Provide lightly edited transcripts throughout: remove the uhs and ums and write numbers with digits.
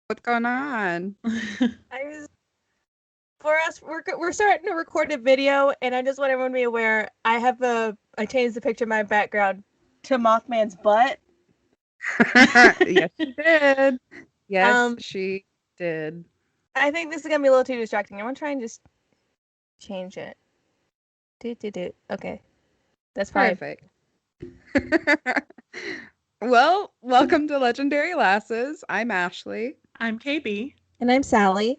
What's going on? I was for us. We're starting to record a video, and I just want everyone to be aware. I changed the picture of my background to Mothman's butt. Yes, she did. Yes, Um, she did. I think this is gonna be a little too distracting. I'm gonna try and just change it. Do. Okay, that's fine. Perfect. Well, welcome to Legendary Lasses. I'm Ashley. I'm KB. And I'm Sally.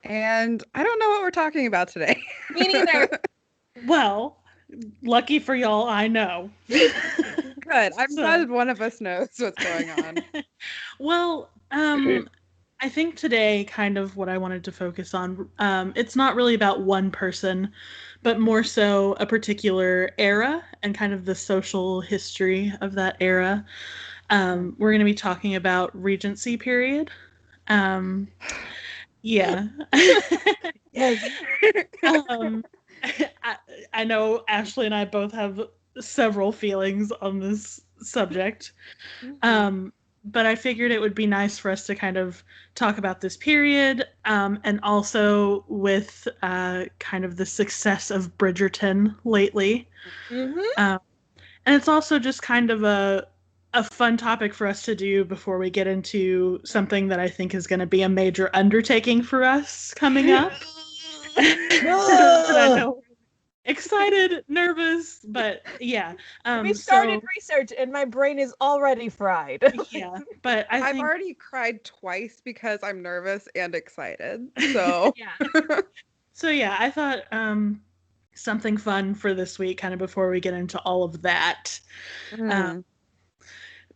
And I don't know what we're talking about today. Me neither. Well, lucky for y'all, I know. Good. I'm glad one of us knows what's going on. Well, I think today kind of what I wanted to focus on, it's not really about one person, but more so a particular era and kind of the social history of that era. We're going to be talking about Regency period. Yeah. Yes. I know Ashley and I both have several feelings on this subject. But I figured it would be nice for us to kind of talk about this period, and also with kind of the success of Bridgerton lately. And it's also just kind of a fun topic for us to do before we get into something that I think is going to be a major undertaking for us coming up. I know. Excited, nervous, but yeah. We started research and my brain is already fried. Yeah, but I've already cried twice because I'm nervous and excited. So yeah, I thought something fun for this week, kind of before we get into all of that,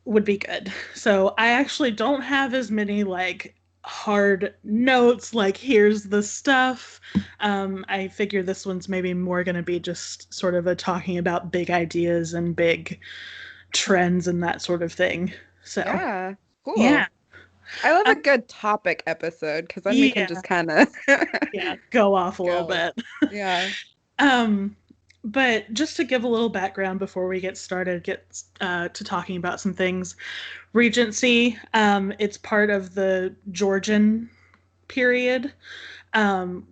would be good. So I actually don't have as many like hard notes like here's the stuff. I figure this one's maybe more going to be just sort of a talking about big ideas and big trends and that sort of thing. So yeah, cool. Yeah, I love a good topic episode because then we can just kind of go off a little bit. Yeah. But just to give a little background before we get started, to talking about some things. Regency, it's part of the Georgian period,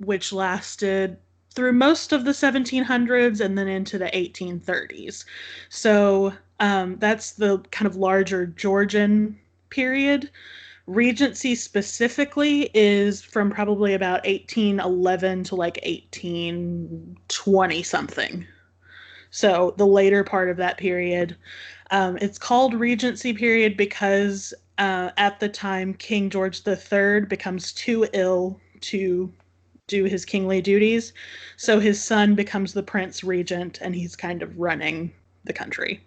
which lasted through most of the 1700s and then into the 1830s. So that's the kind of larger Georgian period. Regency specifically is from probably about 1811 to like 1820 something. So the later part of that period. It's called Regency period because at the time King George III becomes too ill to do his kingly duties. So his son becomes the Prince Regent and he's kind of running the country.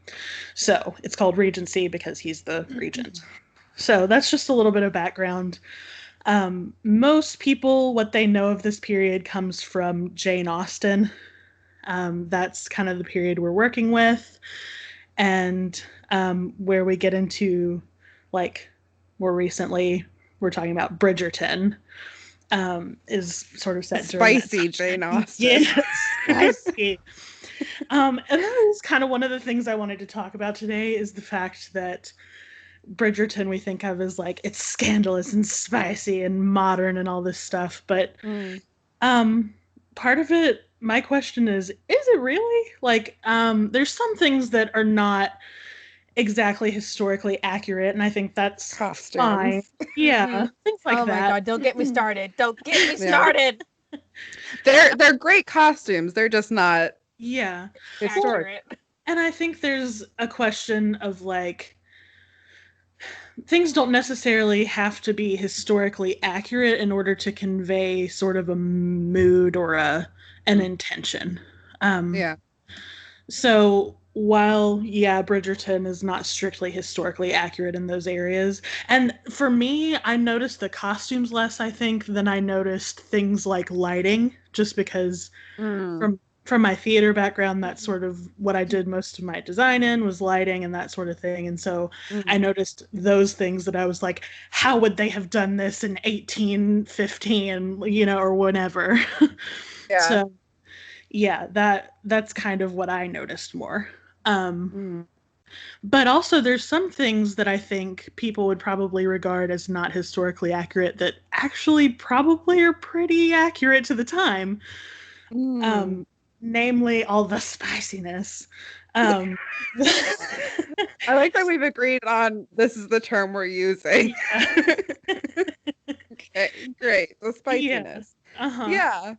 So it's called Regency because he's the regent. So that's just a little bit of background. Most people, what they know of this period comes from Jane Austen. That's kind of the period we're working with. And where we get into, like, more recently, we're talking about Bridgerton, is sort of set during spicy Jane Austen. Yes, spicy. And that is kind of one of the things I wanted to talk about today is the fact that Bridgerton we think of as like it's scandalous and spicy and modern and all this stuff, but part of it, my question is it really? Like there's some things that are not exactly historically accurate, and I think that's costumes. Fine. Yeah, things like that. Oh my god, don't get me started. Don't get me started. They're great costumes. They're just not historic. And I think there's a question of like things don't necessarily have to be historically accurate in order to convey sort of a mood or an intention. So while, Bridgerton is not strictly historically accurate in those areas, and for me, I noticed the costumes less, I think, than I noticed things like lighting, just because from my theater background, that's sort of what I did most of my design in, was lighting and that sort of thing. And so I noticed those things that I was like, how would they have done this in 1815, or whatever. So, that's kind of what I noticed more. But also, there's some things that I think people would probably regard as not historically accurate that actually probably are pretty accurate to the time. Mm. Um, namely, all the spiciness. Um, I like that we've agreed on this is the term we're using. yeah. Okay, great. The Yeah. spiciness. Uh-huh. Yeah.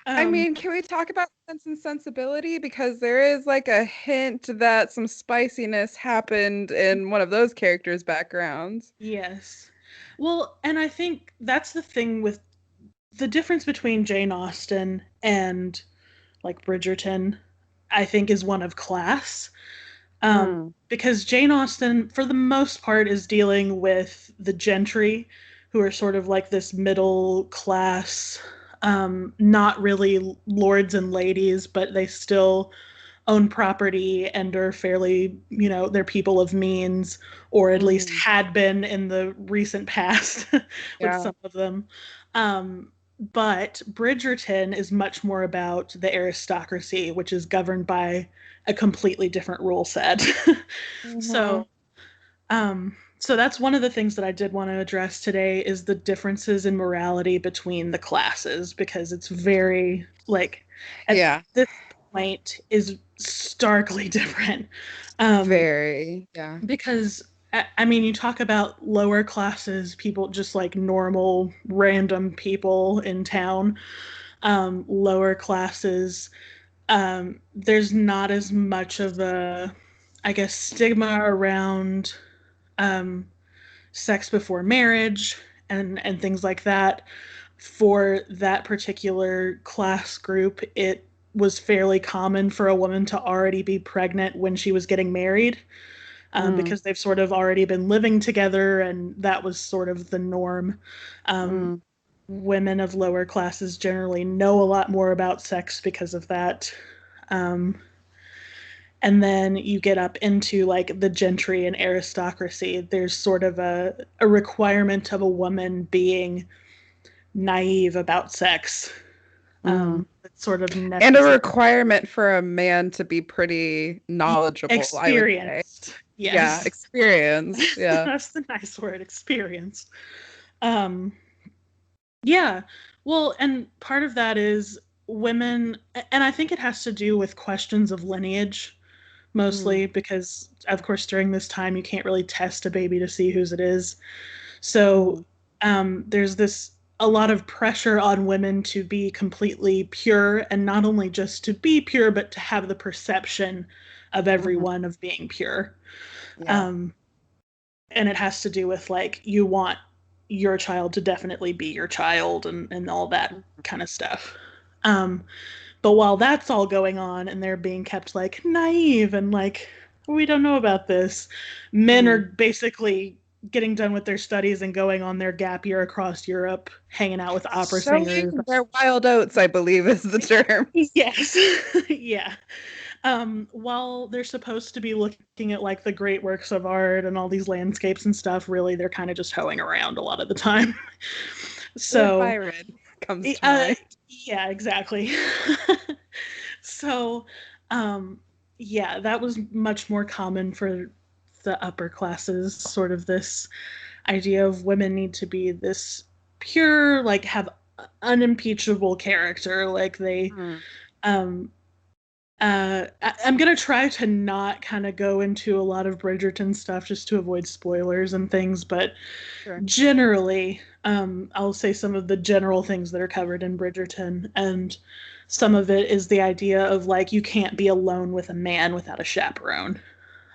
I Um, mean, can we talk about Sense and Sensibility? Because there is like a hint that some spiciness happened in one of those characters' backgrounds. yes. Well, and I think that's the thing with the difference between Jane Austen and like Bridgerton, I think is one of class. Mm. Because Jane Austen, for the most part, is dealing with the gentry, who are sort of like this middle class, not really lords and ladies, but they still own property and are fairly, they're people of means, or at least Mm. had been in the recent past with Yeah. some of them. But Bridgerton is much more about the aristocracy, which is governed by a completely different rule set. Mhm. so, so that's one of the things that I did want to address today is the differences in morality between the classes, because it's very like at Yeah. this point is starkly different. Um, Very. Yeah. because I mean, you talk about lower classes, people just like normal, random people in town. Lower classes, there's not as much of a, I guess, stigma around um, sex before marriage and things like that. For that particular class group, it was fairly common for a woman to already be pregnant when she was getting married, Mm. because they've sort of already been living together, and that was sort of the norm. Um, Mm. Women of lower classes generally know a lot more about sex because of that. Um, and then you get up into like the gentry and aristocracy. There's sort of a requirement of a woman being naive about sex. Mm. It's sort of And a necessary. requirement for a man to be pretty knowledgeable, I would say. Experienced. Yeah, Yes. experienced. Yeah. That's the nice word, experienced. Um, yeah. Well, and part of that is women, and I think it has to do with questions of lineage Mm. mostly, because, of course, during this time, you can't really test a baby to see whose it is. So Mm. there's this a lot of pressure on women to be completely pure, and not only just to be pure, but to have the perception of Mhm. everyone of being pure. Yeah. Um, and it has to do with like you want your child to definitely be your child and all that kind of stuff. Um, but while that's all going on and they're being kept like naive and like we don't know about this, men are Mm. basically getting done with their studies and going on their gap year across Europe, hanging out with opera singers. Sowing their wild oats, I believe is the term. Yes. Yeah. While they're supposed to be looking at like the great works of art and all these landscapes and stuff, really they're kind of just hoeing around a lot of the time. Lord So, Byron comes to uh, mind. yeah, exactly. So, um, yeah, that was much more common for the upper classes, sort of this idea of women need to be this pure, like have unimpeachable character, like they Mm. um I'm gonna try to not kind of go into a lot of Bridgerton stuff just to avoid spoilers and things, but Sure. generally, I'll say some of the general things that are covered in Bridgerton, and some of it is the idea of like you can't be alone with a man without a chaperone.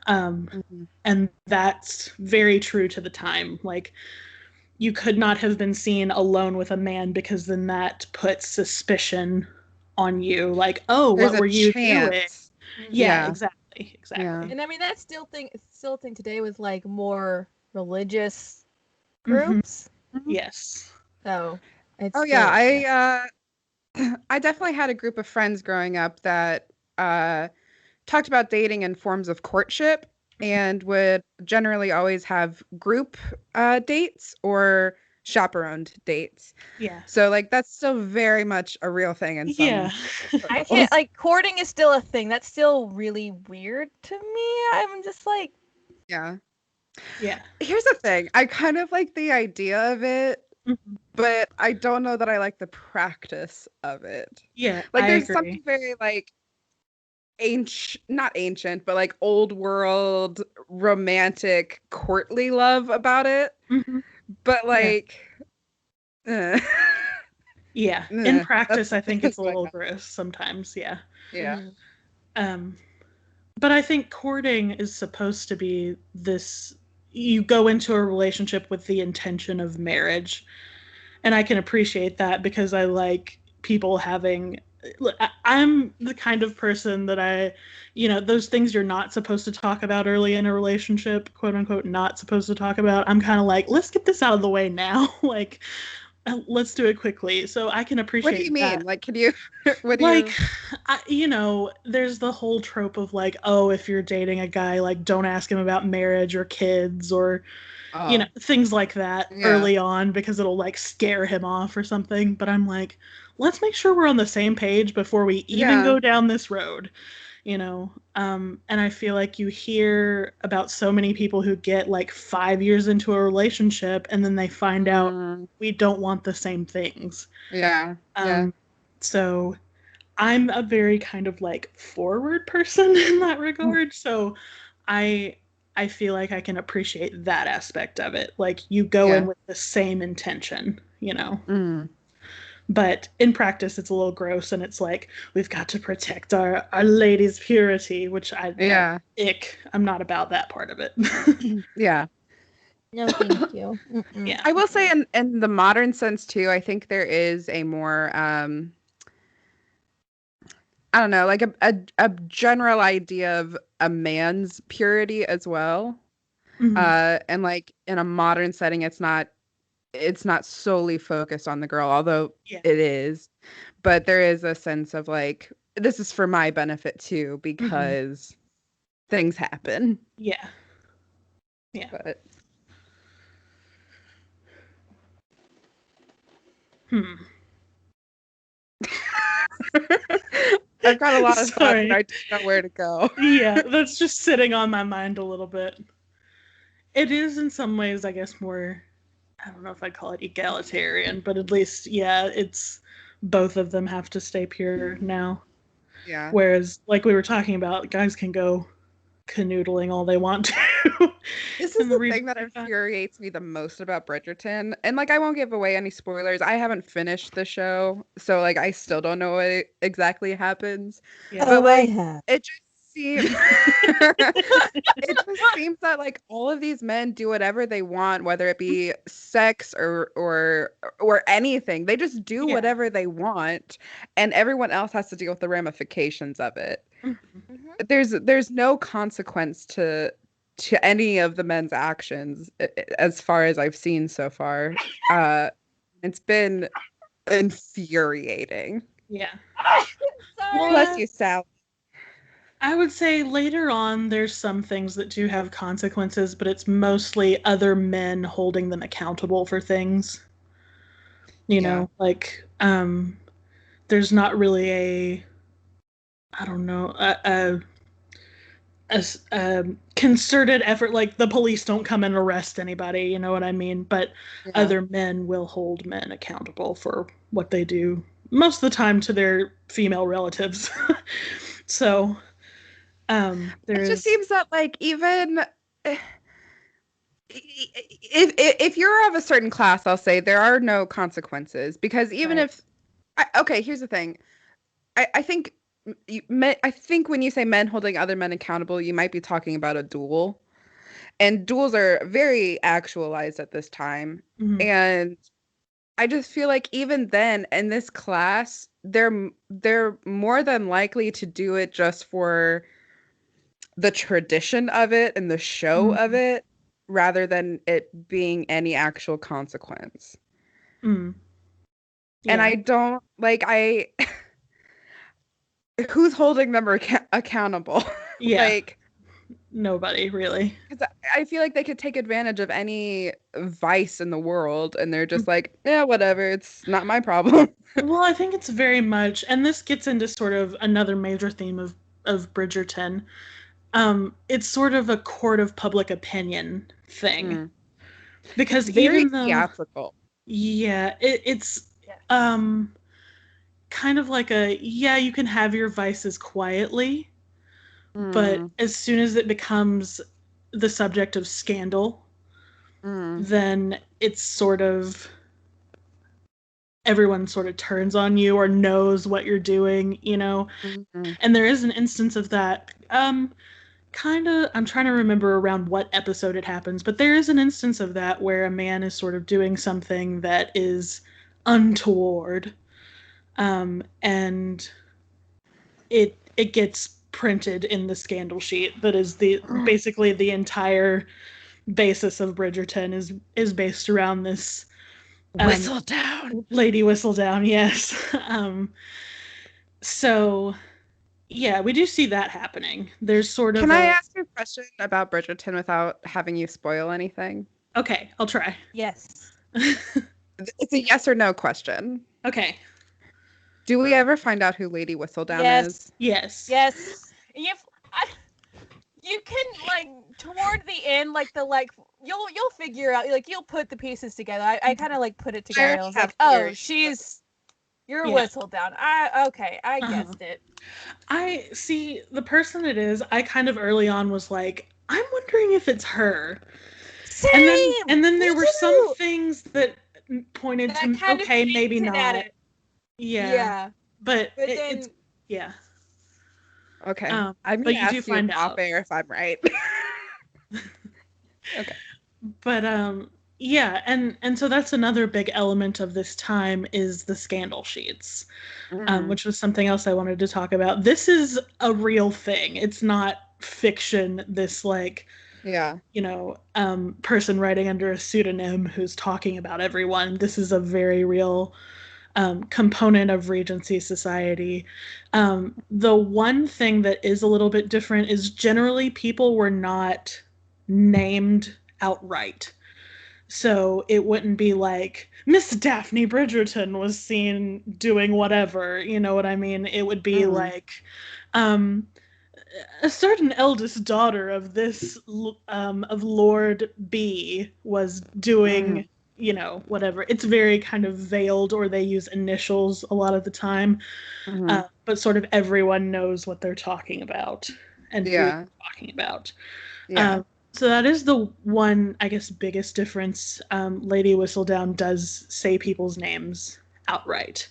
Um, Mhm. and that's very true to the time. Like you could not have been seen alone with a man because then that puts suspicion on you. Like, oh, There's what a were you doing? chance. Yeah, Mhm. Yeah. exactly, Yeah. exactly. And I mean that's still a thing today with like more religious Hmm. groups. Mhm. Yes. So it's Oh yeah, still yeah. I definitely had a group of friends growing up that uh talked about dating and forms of courtship and would generally always have group dates or chaperoned dates. Yeah. So like that's still very much a real thing in some Yeah. I can't, like, courting is still a thing. That's still really weird to me. I'm just like, yeah. Yeah. Here's the thing. I kind of like the idea of it, Mhm. but I don't know that I like the practice of it. Yeah, Like I there's agree. something very like not ancient, but like old world romantic courtly love about it. Mhm. But like eh, Yeah. In eh, practice, I think it's that's a what I little got. gross sometimes. Yeah. Yeah. mhm. Um, but I think courting is supposed to be this, you go into a relationship with the intention of marriage. And I can appreciate that because I like people having. I'm the kind of person that those things you're not supposed to talk about early in a relationship, quote unquote, not supposed to talk about. I'm kind of like, let's get this out of the way now. Like, let's do it quickly. So I can What do you appreciate mean? that. Like, can you what do Like, you there's the whole trope of like, oh, if you're dating a guy, like, don't ask him about marriage or kids or Oh, things like that yeah. early on because it'll like scare him off or something. But I'm like, let's make sure we're on the same page before we even Yeah. go down this road, you know? And I feel like you hear about so many people who get like 5 years into a relationship and then they find out Mm, we don't want the same things. yeah. Yeah. Um, so I'm a very kind of like forward person in that regard. So I I feel like I can appreciate that aspect of it. Like you go in Yeah. with the same intention. Mm. But in practice it's a little gross and it's like we've got to protect our lady's purity, which Yeah. ick. I'm not about that part of it. Yeah. No, thank you. Mm-mm. Yeah. I will say in the modern sense too, I think there is a more I don't know, like a general idea of a man's purity as well. Mhm. And like in a modern setting it's not solely focused on the girl, although Yeah. it is. But there is a sense of like this is for my benefit too Mhm. because things happen. Yeah. Yeah. But Hmm. I've got a lot of thoughts and Sorry. I don't know where to go. Yeah, that's just sitting on my mind a little bit. It is in some ways, I guess, more, I don't know if I'd call it egalitarian, but at least, yeah, it's both of them have to stay pure now. Yeah. Whereas, like we were talking about, guys can go canoodling all they want to. This is And the the reason thing that for that. infuriates me the most about Bridgerton. And like I won't give away any spoilers. I haven't finished the show, so like I still don't know what exactly happens. Yeah. But Oh, I like have. it just seems it just seems that like all of these men do whatever they want, whether it be sex or anything. They just do Yeah. whatever they want, and everyone else has to deal with the ramifications of it. Mhm. Mhm. There's no consequence to any of the men's actions as far as I've seen so far. It's been infuriating. Yeah. Sorry. Bless you, Sal. I would say later on, there's some things that do have consequences, but it's mostly other men holding them accountable for things. Yeah. Like, there's not really I don't know, a concerted effort. Like the police don't come and arrest anybody, you know what I mean? But Yeah. other men will hold men accountable for what they do, most of the time to their female relatives. So, there It just is, seems that like even if you're of a certain class, I'll say there are no consequences because even right. if okay, here's the thing. I think I think when you say men holding other men accountable, you might be talking about a duel. And duels are very actualized at this time. Mhm. And I just feel like even then in this class, they're more than likely to do it just for the tradition of it and the show of Mhm. it rather than it being any actual consequence. Mm. And Yeah. I don't like I who's holding them accountable? Yeah. Like nobody really. 'Cause I feel like they could take advantage of any vice in the world, and they're just like, yeah, whatever. It's not my problem. Well, I think it's very much, and this gets into sort of another major theme of Bridgerton. It's sort of a court of public opinion thing. Because Very even though, theatrical. yeah, it's kind of like you can have your vices quietly, but as soon as it becomes the subject of scandal, then it's sort of everyone sort of turns on you or knows what you're doing, you know? And there is an instance of that. Kind of, I'm trying to remember around what episode it happens, but there is an instance of that where a man is sort of doing something that is untoward, and it gets printed in the scandal sheet that is basically the entire basis of Bridgerton is based around this Whistledown. Lady Whistledown, yes. So yeah, we do see that happening. There's sort of Can I ask you a question about Bridgerton without having you spoil anything? Okay, I'll try. Yes. It's a yes or no question. Okay. Do we ever find out who Lady Whistledown is? Yes. Yes. You can, like, toward the end, like, you'll figure out, like, you'll put the pieces together. I kind of, like, put it together. I was like, oh, you're Whistledown. I guessed it. I see the person it is. I kind of early on was like, I'm wondering if it's her. Same. And then there were some things that pointed to okay, maybe not. Yeah. But it's yeah. Okay. I'm gonna but you ask do you find off out air if I'm right. Okay. But yeah, and so that's another big element of this time is the scandal sheets, which was something else I wanted to talk about. This is a real thing. It's not fiction. This person writing under a pseudonym who's talking about everyone. This is a very real component of Regency society. The one thing that is a little bit different is generally people were not named outright. So it wouldn't be like Miss Daphne Bridgerton was seen doing whatever, you know what I mean? It would be like a certain eldest daughter of this of Lord B was doing whatever. It's very kind of veiled, or they use initials a lot of the time, but sort of everyone knows what they're talking about and who they're talking about. So that is the one, I guess, biggest difference. Lady Whistledown does say people's names outright.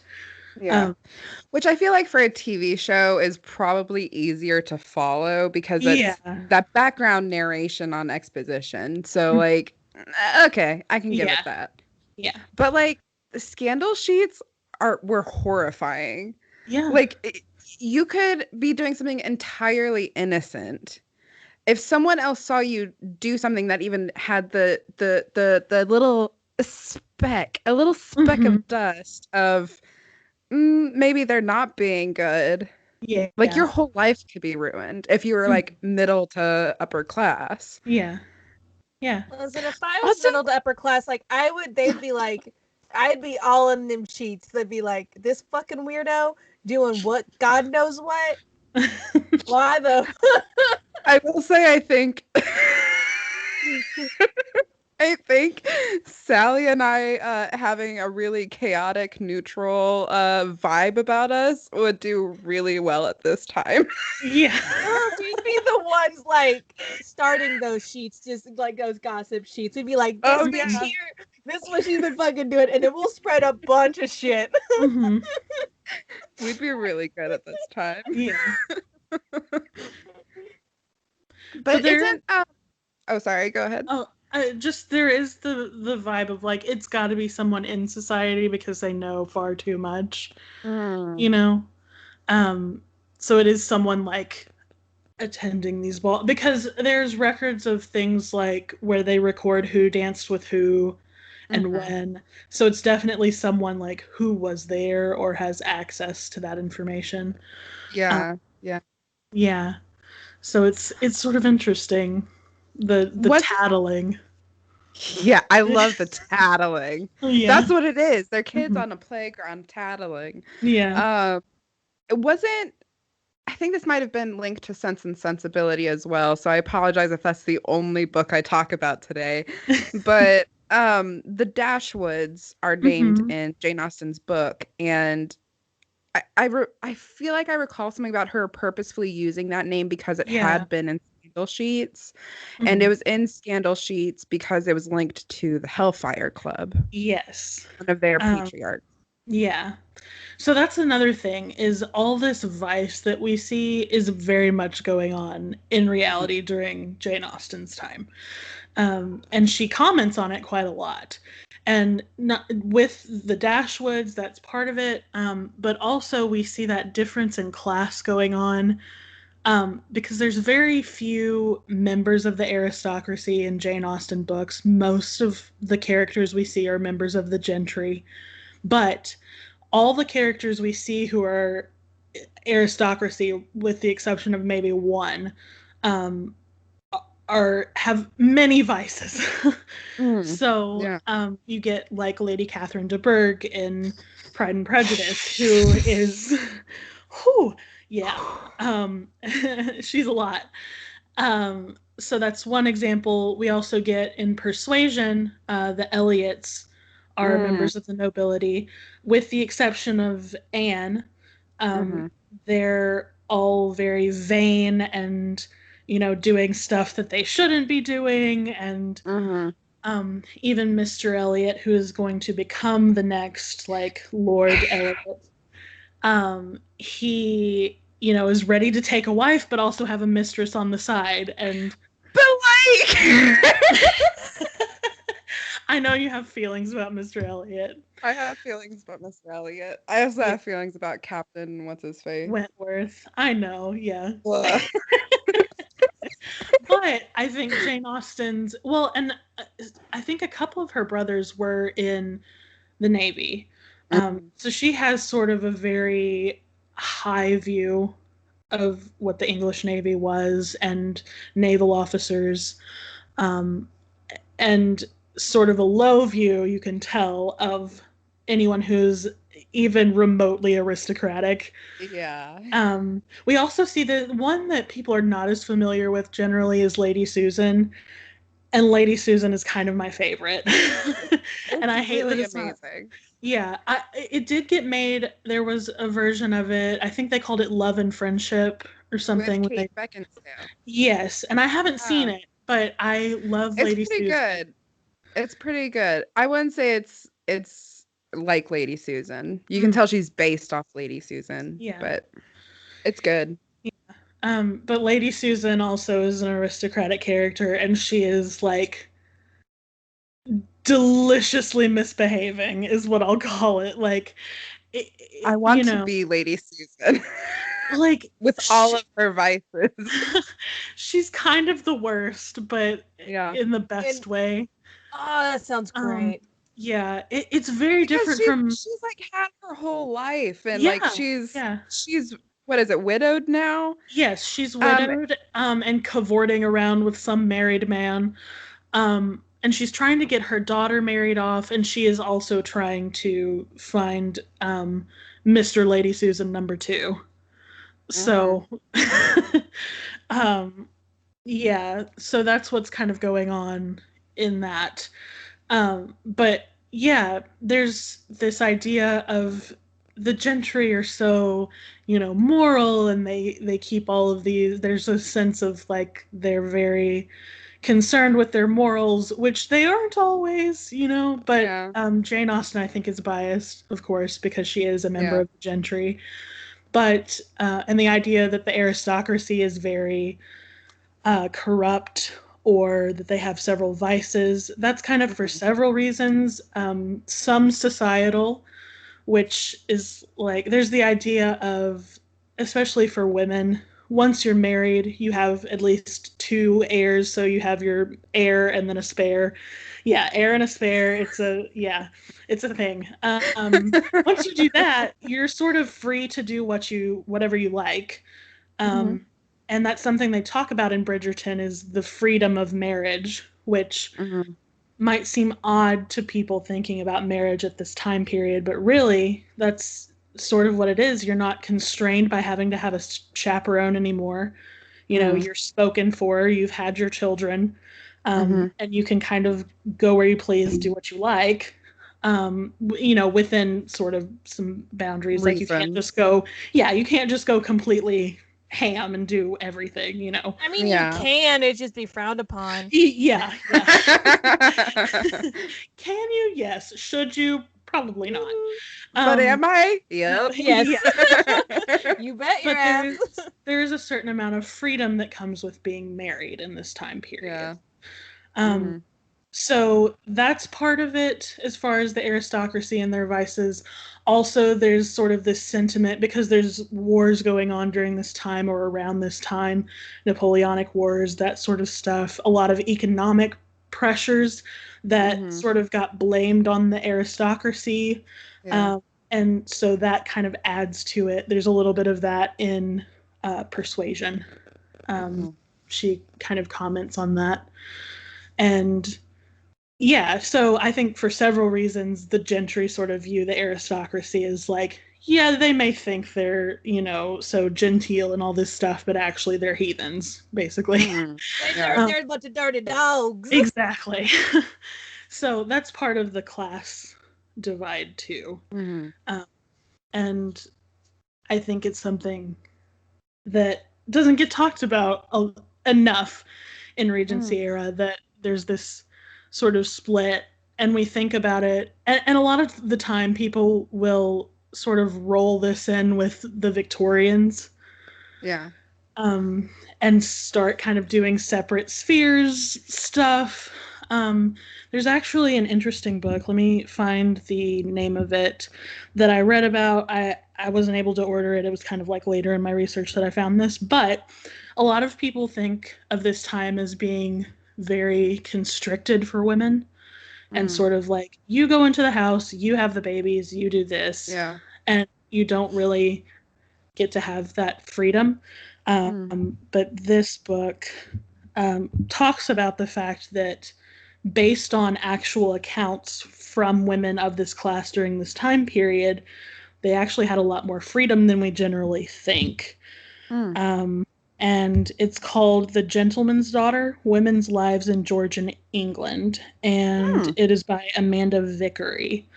Which I feel like for a TV show is probably easier to follow because it's that background narration on exposition. So like, okay, I can give it that. Yeah. But like the scandal sheets were horrifying. Yeah. Like you could be doing something entirely innocent. If someone else saw you do something that even had the little speck of dust of maybe they're not being good. Yeah. Like your whole life could be ruined if you were like middle to upper class. Yeah. Yeah. Listen, if I was middle to upper class, like they'd be like, I'd be all in them sheets. They'd be like, this fucking weirdo doing what? God knows what? Why though? I will say, I think Sally and I having a really chaotic, neutral vibe about us would do really well at this time. Yeah. We'd be the ones like starting those sheets, just like those gossip sheets. We'd be like, this bitch here, this is what she's been fucking doing, and then we'll spread a bunch of shit. We'd be really good at this time. Yeah. But isn't oh, sorry, go ahead. Oh, just there is the vibe of like it's got to be someone in society because they know far too much, you know. So it is someone like attending these balls because there's records of things like where they record who danced with who and when. So it's definitely someone like who was there or has access to that information. Yeah. Yeah. So it's sort of interesting, the tattling. Yeah, I love the tattling. Yeah. That's what it is. They're kids on a playground tattling. Yeah. It wasn't. I think this might have been linked to Sense and Sensibility as well. So I apologize if that's the only book I talk about today. But the Dashwoods are named in Jane Austen's book, and I feel like I recall something about her purposefully using that name because it had been in Scandal Sheets, and it was in Scandal Sheets because it was linked to the Hellfire Club. Yes. One of their patriarchs. Yeah. So that's another thing, is all this vice that we see is very much going on in reality during Jane Austen's time. And she comments on it quite a lot. And not, with the Dashwoods, that's part of it. But also we see that difference in class going on, because there's very few members of the aristocracy in Jane Austen books. Most of the characters we see are members of the gentry. But all the characters we see who are aristocracy, with the exception of maybe one, have many vices. So you get like Lady Catherine de Bourgh in Pride and Prejudice, who is, she's a lot. So that's one example. We also get in Persuasion, the Elliots are members of the nobility, with the exception of Anne. They're all very vain and, doing stuff that they shouldn't be doing. And even Mr. Elliot, who is going to become the next, Lord Elliot, he, is ready to take a wife, but also have a mistress on the side. And I know you have feelings about Mr. Elliot. I have feelings about Mr. Elliot. I also have feelings about Captain What's-His-Face. Wentworth. I know, yeah. But I think Jane Austen's... Well, and I think a couple of her brothers were in the Navy. So she has sort of a very high view of what the English Navy was and naval officers. And sort of a low view, you can tell, of anyone who's even remotely aristocratic. Yeah. We also see the one that people are not as familiar with generally is Lady Susan. And Lady Susan is kind of my favorite. And I hate really that it's amazing. Yeah, it did get made. There was a version of it. I think they called it Love and Friendship or something. With Kate Beckinsale. Yes, and I haven't seen it, but I love Lady Susan. It's pretty good. It's pretty good. I wouldn't say it's like Lady Susan. You can tell she's based off Lady Susan. Yeah. But it's good. Yeah. But Lady Susan also is an aristocratic character, and she is deliciously misbehaving, is what I'll call it. I want to be Lady Susan. With all of her vices. She's kind of the worst, but in the best way. Oh, that sounds great. Yeah, it's very different from... She's had her whole life, and she's what is it, widowed now? Yes, she's widowed, and cavorting around with some married man. And she's trying to get her daughter married off, and she is also trying to find Mr. Lady Susan number 2. So, yeah, so that's what's kind of going on in that. But yeah, there's this idea of the gentry are so, moral, and they keep all of these. There's a sense of they're very concerned with their morals, which they aren't always, but Jane Austen, I think, is biased, of course, because she is a member of the gentry. But and the idea that the aristocracy is very corrupt, or that they have several vices, that's kind of for several reasons. Some societal, which is there's the idea of, especially for women, once you're married, you have at least 2 heirs, so you have your heir and then a spare. Yeah, heir and a spare. It's a thing. Once you do that, you're sort of free to do whatever you like. And that's something they talk about in Bridgerton is the freedom of marriage, which might seem odd to people thinking about marriage at this time period, but really that's sort of what it is. You're not constrained by having to have a chaperone anymore. You know, you're spoken for, you've had your children, and you can kind of go where you please, do what you like. You know, within sort of some boundaries. Like you can't just go, you can't just go completely ham and do everything, you know. I mean, you can, it just be frowned upon. Yeah. Can you? Yes. Should you? Probably not. But am I? Yep. Yes. You bet your ass. There's a certain amount of freedom that comes with being married in this time period. Yeah. So that's part of it as far as the aristocracy and their vices. Also, there's sort of this sentiment, because there's wars going on during this time or around this time, Napoleonic Wars, that sort of stuff, a lot of economic pressures that sort of got blamed on the aristocracy. Yeah. And so that kind of adds to it. There's a little bit of that in Persuasion. She kind of comments on that. And yeah, so I think for several reasons, the gentry sort of view the aristocracy as like, yeah, they may think they're, you know, so genteel and all this stuff, but actually they're heathens, basically. They're a bunch of dirty dogs. Exactly. So that's part of the class divide too. And I think it's something that doesn't get talked about enough in Regency era, that there's this sort of split, and we think about it, and a lot of the time people will sort of roll this in with the Victorians. And start kind of doing separate spheres stuff. There's actually an interesting book, let me find the name of it, that I read about. I wasn't able to order it. It was kind of like later in my research that I found this, but a lot of people think of this time as being very constricted for women, and sort of like, you go into the house, you have the babies, you do this, and you don't really get to have that freedom. But this book talks about the fact that, based on actual accounts from women of this class during this time period, they actually had a lot more freedom than we generally think. And it's called The Gentleman's Daughter, Women's Lives in Georgian England. And it is by Amanda Vickery.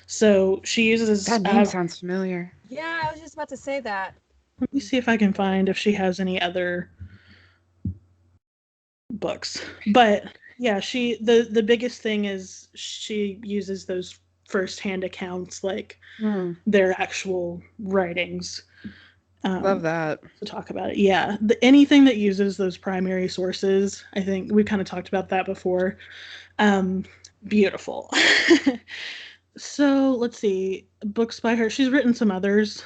So she uses... That name sounds familiar. Yeah, I was just about to say that. Let me see if I can find if she has any other books. But yeah, the biggest thing is she uses those first-hand accounts, like their actual writings. Love that. To talk about it. Yeah. Anything that uses those primary sources, I think we kind of talked about that before. Beautiful. So let's see. Books by her. She's written some others.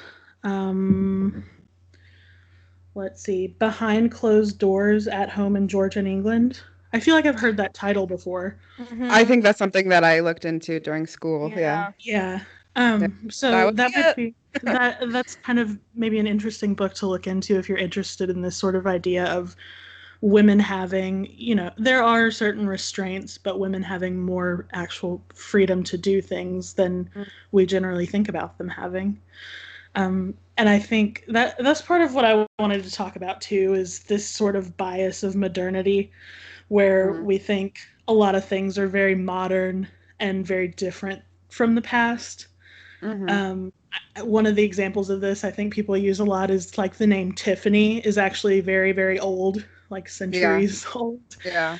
Let's see. Behind Closed Doors at Home in Georgian England. I feel like I've heard that title before. I think that's something that I looked into during school. Yeah. So that might be that's kind of maybe an interesting book to look into if you're interested in this sort of idea of women having, you know, there are certain restraints, but women having more actual freedom to do things than we generally think about them having. And I think that's part of what I wanted to talk about too, is this sort of bias of modernity, where we think a lot of things are very modern and very different from the past. One of the examples of this I think people use a lot is like the name Tiffany is actually very, very old, like centuries old. Yeah.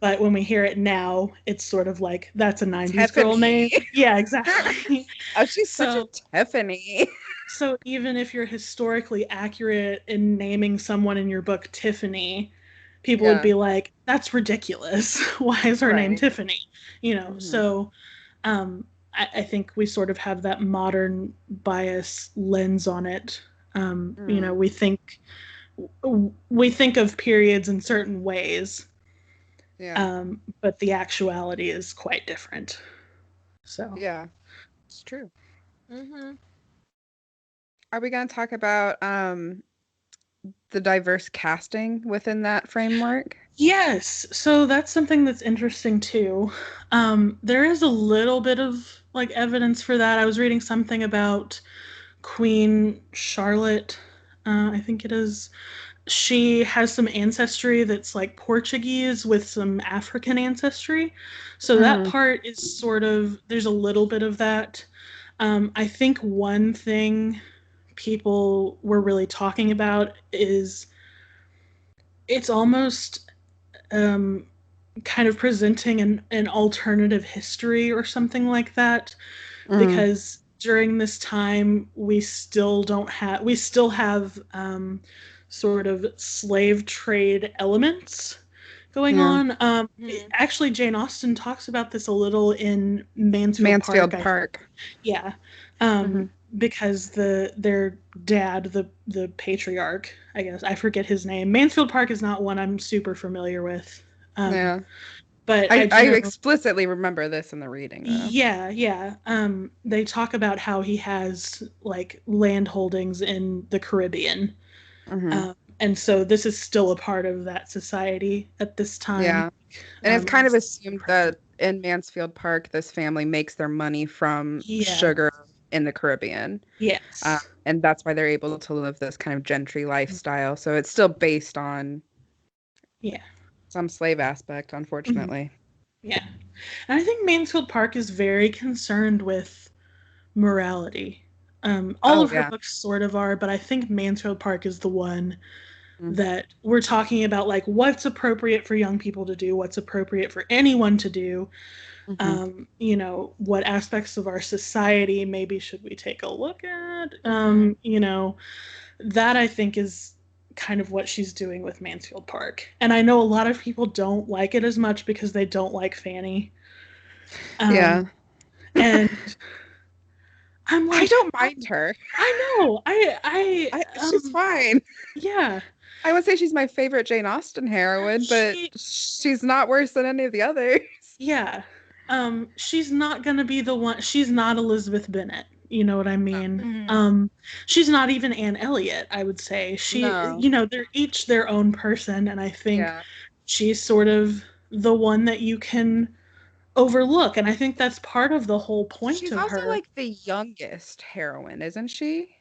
But when we hear it now, it's sort of like, that's a 90s girl name. Yeah, exactly. Oh, she's such a Tiffany. So even if you're historically accurate in naming someone in your book Tiffany, people would be like, that's ridiculous. Why is her name Tiffany? You know, so I think we sort of have that modern bias lens on it. You know, we think of periods in certain ways, but the actuality is quite different. So yeah, it's true. Are we going to talk about the diverse casting within that framework? Yes, so that's something that's interesting too. There is a little bit of like evidence for that. I was reading something about Queen Charlotte, I think it is. She has some ancestry that's like Portuguese with some African ancestry. So that part is sort of, there's a little bit of that. I think one thing people were really talking about is it's almost kind of presenting an alternative history or something like that, because during this time we still have sort of slave trade elements going on. Actually, Jane Austen talks about this a little in Mansfield Park. Yeah. Because their dad, the patriarch, I guess, I forget his name. Mansfield Park is not one I'm super familiar with. But I explicitly remember this in the reading, though. Yeah. They talk about how he has like land holdings in the Caribbean. And so this is still a part of that society at this time. Yeah. And it's kind of assumed that in Mansfield Park, this family makes their money from sugar in the Caribbean. Yes. And that's why they're able to live this kind of gentry lifestyle. So it's still based on some slave aspect, unfortunately. Yeah. And I think Mansfield Park is very concerned with morality. All of her books sort of are, but I think Mansfield Park is the one that we're talking about, like, what's appropriate for young people to do, what's appropriate for anyone to do. You know, what aspects of our society maybe should we take a look at? You know, that I think is kind of what she's doing with Mansfield Park. And I know a lot of people don't like it as much because they don't like Fanny. And I'm like, I don't mind her. I know. She's fine. Yeah. I would say she's my favorite Jane Austen heroine, but she's not worse than any of the others. Yeah. She's not going to be the one. She's not Elizabeth Bennet. You know what I mean? She's not even Anne Elliot, I would say. You know, they're each their own person, and I think she's sort of the one that you can overlook, and I think that's part of the whole point of her. She's also like the youngest heroine, isn't she?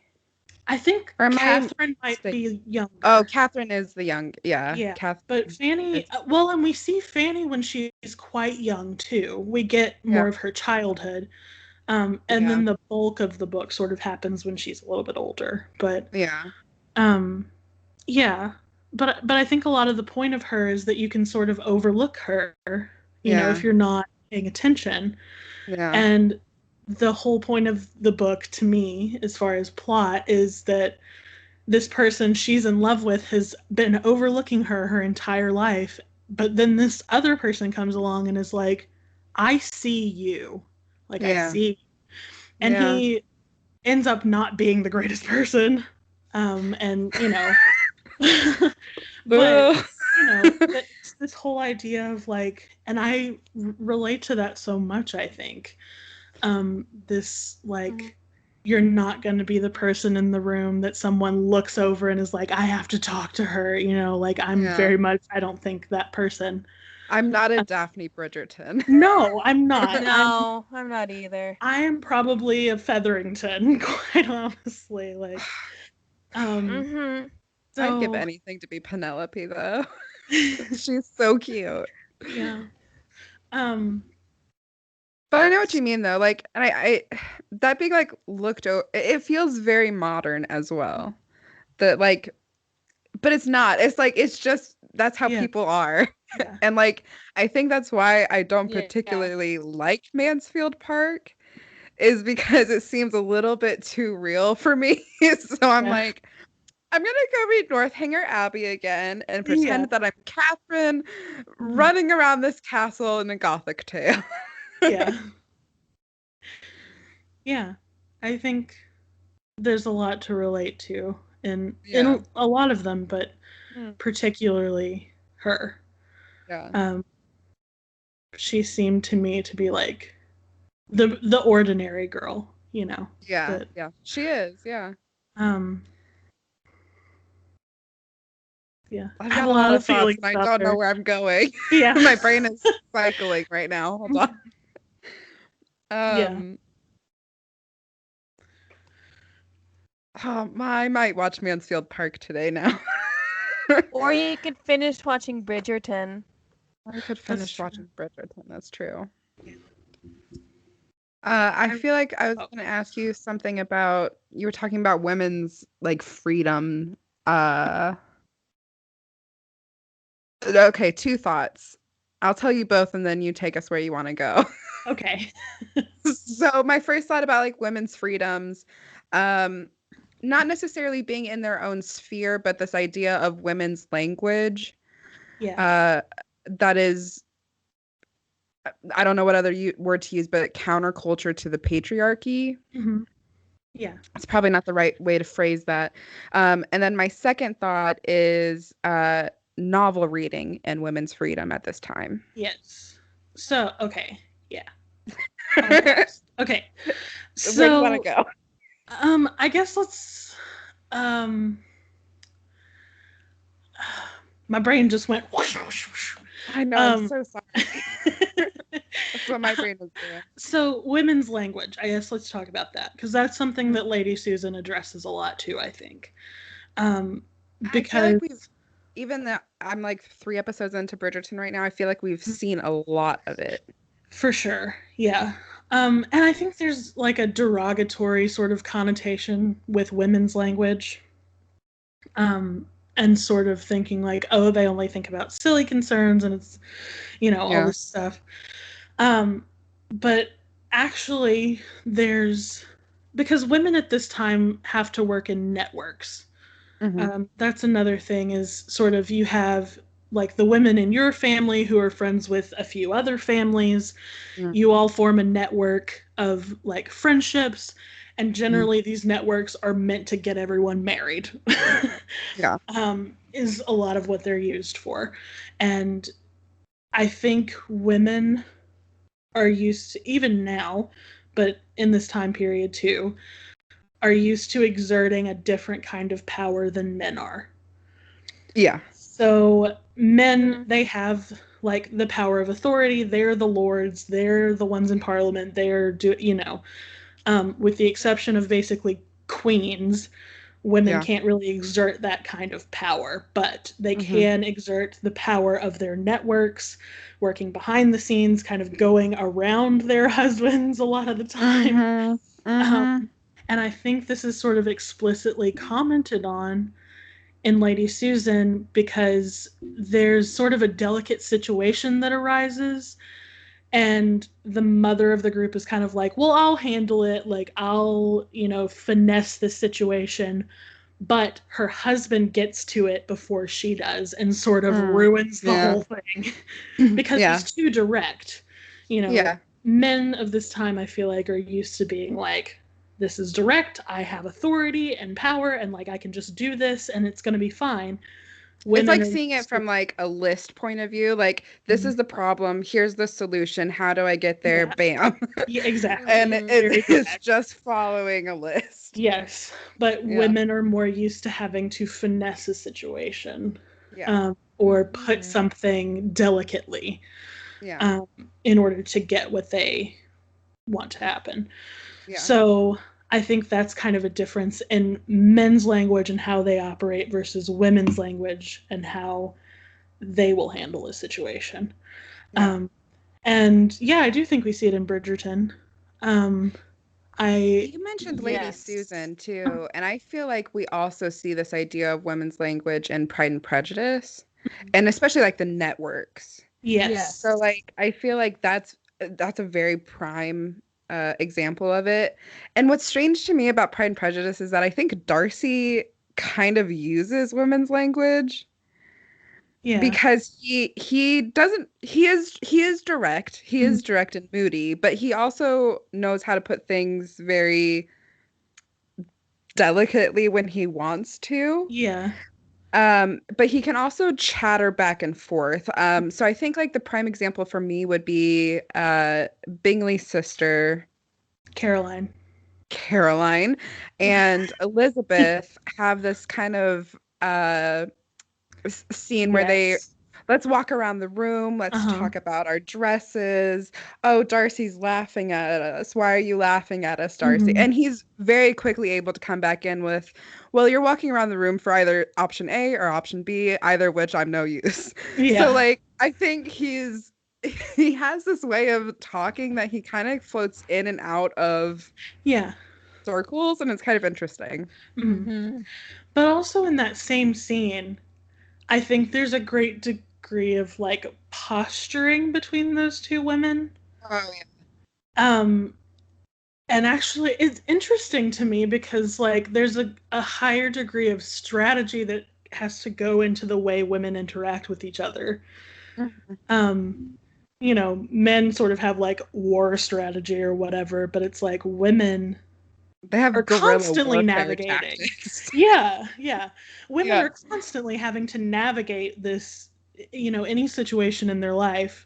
I think Catherine might be younger. Oh, Catherine is the young, yeah. But Fanny, well, and we see Fanny when she's quite young too. We get more of her childhood, and then the bulk of the book sort of happens when she's a little bit older. But But I think a lot of the point of her is that you can sort of overlook her, you know, if you're not paying attention. And the whole point of the book, to me, as far as plot, is that this person she's in love with has been overlooking her entire life, but then this other person comes along and is like, I see you. Like, I see you. And he ends up not being the greatest person. And, you know... but, you know, this whole idea of, like... And I relate to that so much, I think. This, like, you're not going to be the person in the room that someone looks over and is like, I have to talk to her, you know, like, I'm very much, I don't think that person. I'm not a Daphne Bridgerton. No, I'm not. No, I'm not either. I am probably a Featherington, quite honestly. Like, I'd give anything to be Penelope, though. She's so cute. Yeah. But I know what you mean, though. Like, and I that being like looked over, it feels very modern as well. That like, but it's not. It's like it's just that's how people are, and like I think that's why I don't particularly like Mansfield Park, is because it seems a little bit too real for me. So I'm like, I'm gonna go read Northanger Abbey again and pretend that I'm Catherine running around this castle in a Gothic tale. Yeah, I think there's a lot to relate to in a lot of them, but particularly her. She seemed to me to be like the ordinary girl, you know. Yeah, she is. Yeah. I've got a lot of thoughts and I don't know where I'm going. Yeah. My brain is cycling right now. Hold on. Yeah. I might watch Mansfield Park today now. Or you could finish watching Bridgerton. I could finish watching Bridgerton. That's true. I feel like I was going to ask you something about, you were talking about women's like freedom. Okay, two thoughts. I'll tell you both and then you take us where you want to go. Okay. So my first thought about like women's freedoms, not necessarily being in their own sphere, but this idea of women's language. Yeah. That is, I don't know what other word to use, but counterculture to the patriarchy. Mm-hmm. Yeah. It's probably not the right way to phrase that. And then my second thought is novel reading and women's freedom at this time. Yes. So, okay. Yeah. Okay. So, where do you want to go? I guess let's, my brain just went whoosh, whoosh, whoosh. I know, I'm so sorry. That's what my brain was doing. So, women's language, I guess let's talk about that, because that's something that Lady Susan addresses a lot too, I think. Because like even that I'm like 3 episodes into Bridgerton right now, I feel like we've seen a lot of it. For sure, yeah. And I think there's like a derogatory sort of connotation with women's language. And sort of thinking like, oh, they only think about silly concerns and it's, all this stuff. But actually because women at this time have to work in networks. Mm-hmm. That's another thing is sort of you have like the women in your family who are friends with a few other families. Mm-hmm. You all form a network of like friendships. And generally, these networks are meant to get everyone married. Yeah. Is a lot of what they're used for. And I think women are used to, even now, but in this time period too, are used to exerting a different kind of power than men are. Yeah. So men, they have like the power of authority. They're the lords. They're the ones in parliament. They're with the exception of basically queens, women can't really exert that kind of power, but they can exert the power of their networks, working behind the scenes, kind of going around their husbands a lot of the time. And I think this is sort of explicitly commented on in Lady Susan because there's sort of a delicate situation that arises. And the mother of the group is kind of like, well, I'll handle it. Like, I'll, finesse the situation. But her husband gets to it before she does and sort of ruins the whole thing because he's too direct. Men of this time, I feel like, are used to being like, this is direct. I have authority and power and like I can just do this and it's going to be fine. It's like seeing it from like a list point of view, like this is the problem, here's the solution, how do I get there? Bam. Yeah, exactly. And it's just following a list. Yes, but women are more used to having to finesse a situation or put something delicately in order to get what they want to happen. So I think that's kind of a difference in men's language and how they operate versus women's language and how they will handle a situation. And I do think we see it in Bridgerton. You mentioned Lady Susan too, and I feel like we also see this idea of women's language in Pride and Prejudice, and especially like the networks. Yes. So like I feel like that's a very prime example of it. And what's strange to me about Pride and Prejudice is that I think Darcy kind of uses women's language. Yeah. Because he is direct. He is direct and moody, but he also knows how to put things very delicately when he wants to. Yeah. But he can also chatter back and forth. So I think like the prime example for me would be Bingley's sister, Caroline and Elizabeth have this kind of scene where they let's walk around the room. Let's talk about our dresses. Oh, Darcy's laughing at us. Why are you laughing at us, Darcy? And he's very quickly able to come back in with, well, you're walking around the room for either option A or option B, either which I'm no use. Yeah. So like, I think he has this way of talking that he kind of floats in and out of circles, and it's kind of interesting. But also in that same scene, I think there's a great degree of like posturing between those two women. Oh yeah. And actually it's interesting to me because like there's a higher degree of strategy that has to go into the way women interact with each other. You know, men sort of have like war strategy or whatever, but it's like women are constantly navigating. Yeah. Women are constantly having to navigate this, you know, any situation in their life.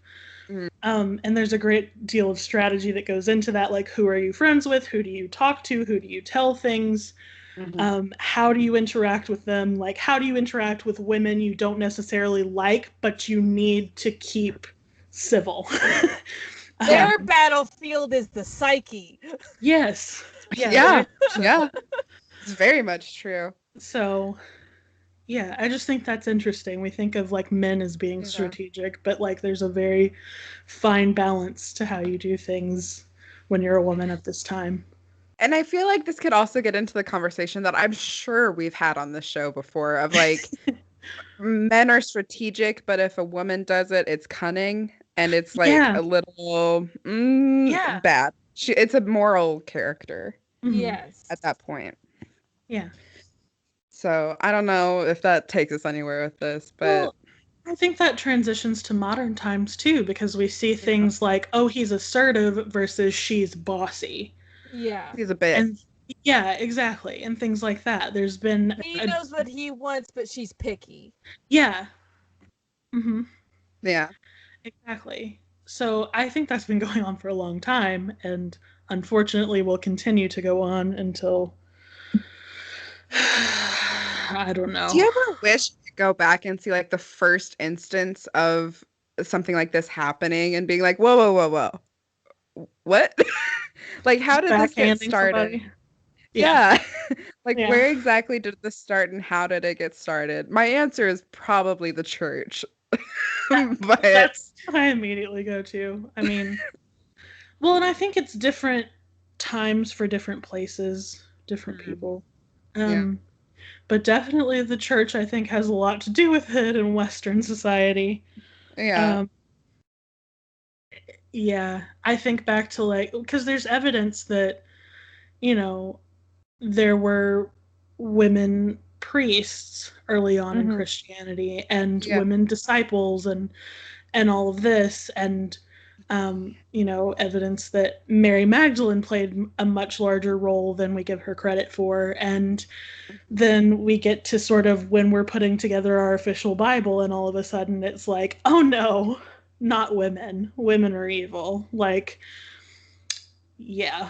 And there's a great deal of strategy that goes into that, like who are you friends with, who do you talk to, who do you tell things, how do you interact with them, like how do you interact with women you don't necessarily like but you need to keep civil. Their battlefield is the psyche. Yes. Yeah. It's very much true. So yeah, I just think that's interesting. We think of like men as being strategic, but like there's a very fine balance to how you do things when you're a woman at this time. And I feel like this could also get into the conversation that I'm sure we've had on this show before of like men are strategic, but if a woman does it, it's cunning and it's like a little bad. It's a moral character. Yes. At that point. Yeah. So I don't know if that takes us anywhere with this, but well, I think that transitions to modern times too, because we see things like, oh, he's assertive versus she's bossy. Yeah. He's a bit. And yeah, exactly. And things like that. There's been he knows what he wants, but she's picky. Yeah. Yeah. Exactly. So I think that's been going on for a long time, and unfortunately will continue to go on until I don't know. Do you ever wish you could go back and see like the first instance of something like this happening and being like, whoa, what? Like, how did this get started? Yeah. Like, where exactly did this start and how did it get started? My answer is probably the church. But that's what I immediately go to. I mean, well, and I think it's different times for different places, different people. But definitely the church, I think, has a lot to do with it in Western society. Yeah. Yeah, I think back to like, because there's evidence that, you know, there were women priests early on in Christianity and women disciples and all of this, and you know, evidence that Mary Magdalene played a much larger role than we give her credit for. And then we get to sort of when we're putting together our official Bible, and all of a sudden it's like, oh no, not women. Women are evil. Like, yeah.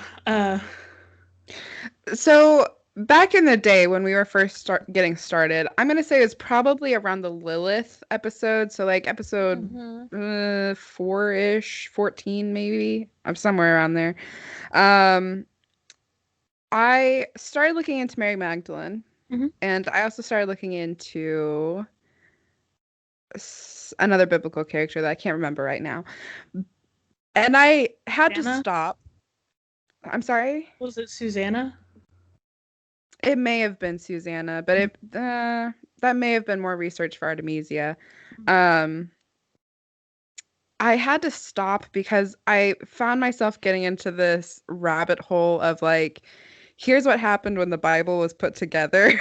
So back in the day when we were first getting started, I'm going to say it was probably around the Lilith episode. So like episode 4-ish, 14 maybe. I'm somewhere around there. I started looking into Mary Magdalene. And I also started looking into another biblical character that I can't remember right now. And I had to stop. I'm sorry? Was it Susanna? It may have been Susanna, but that may have been more research for Artemisia. I had to stop because I found myself getting into this rabbit hole of like, here's what happened when the Bible was put together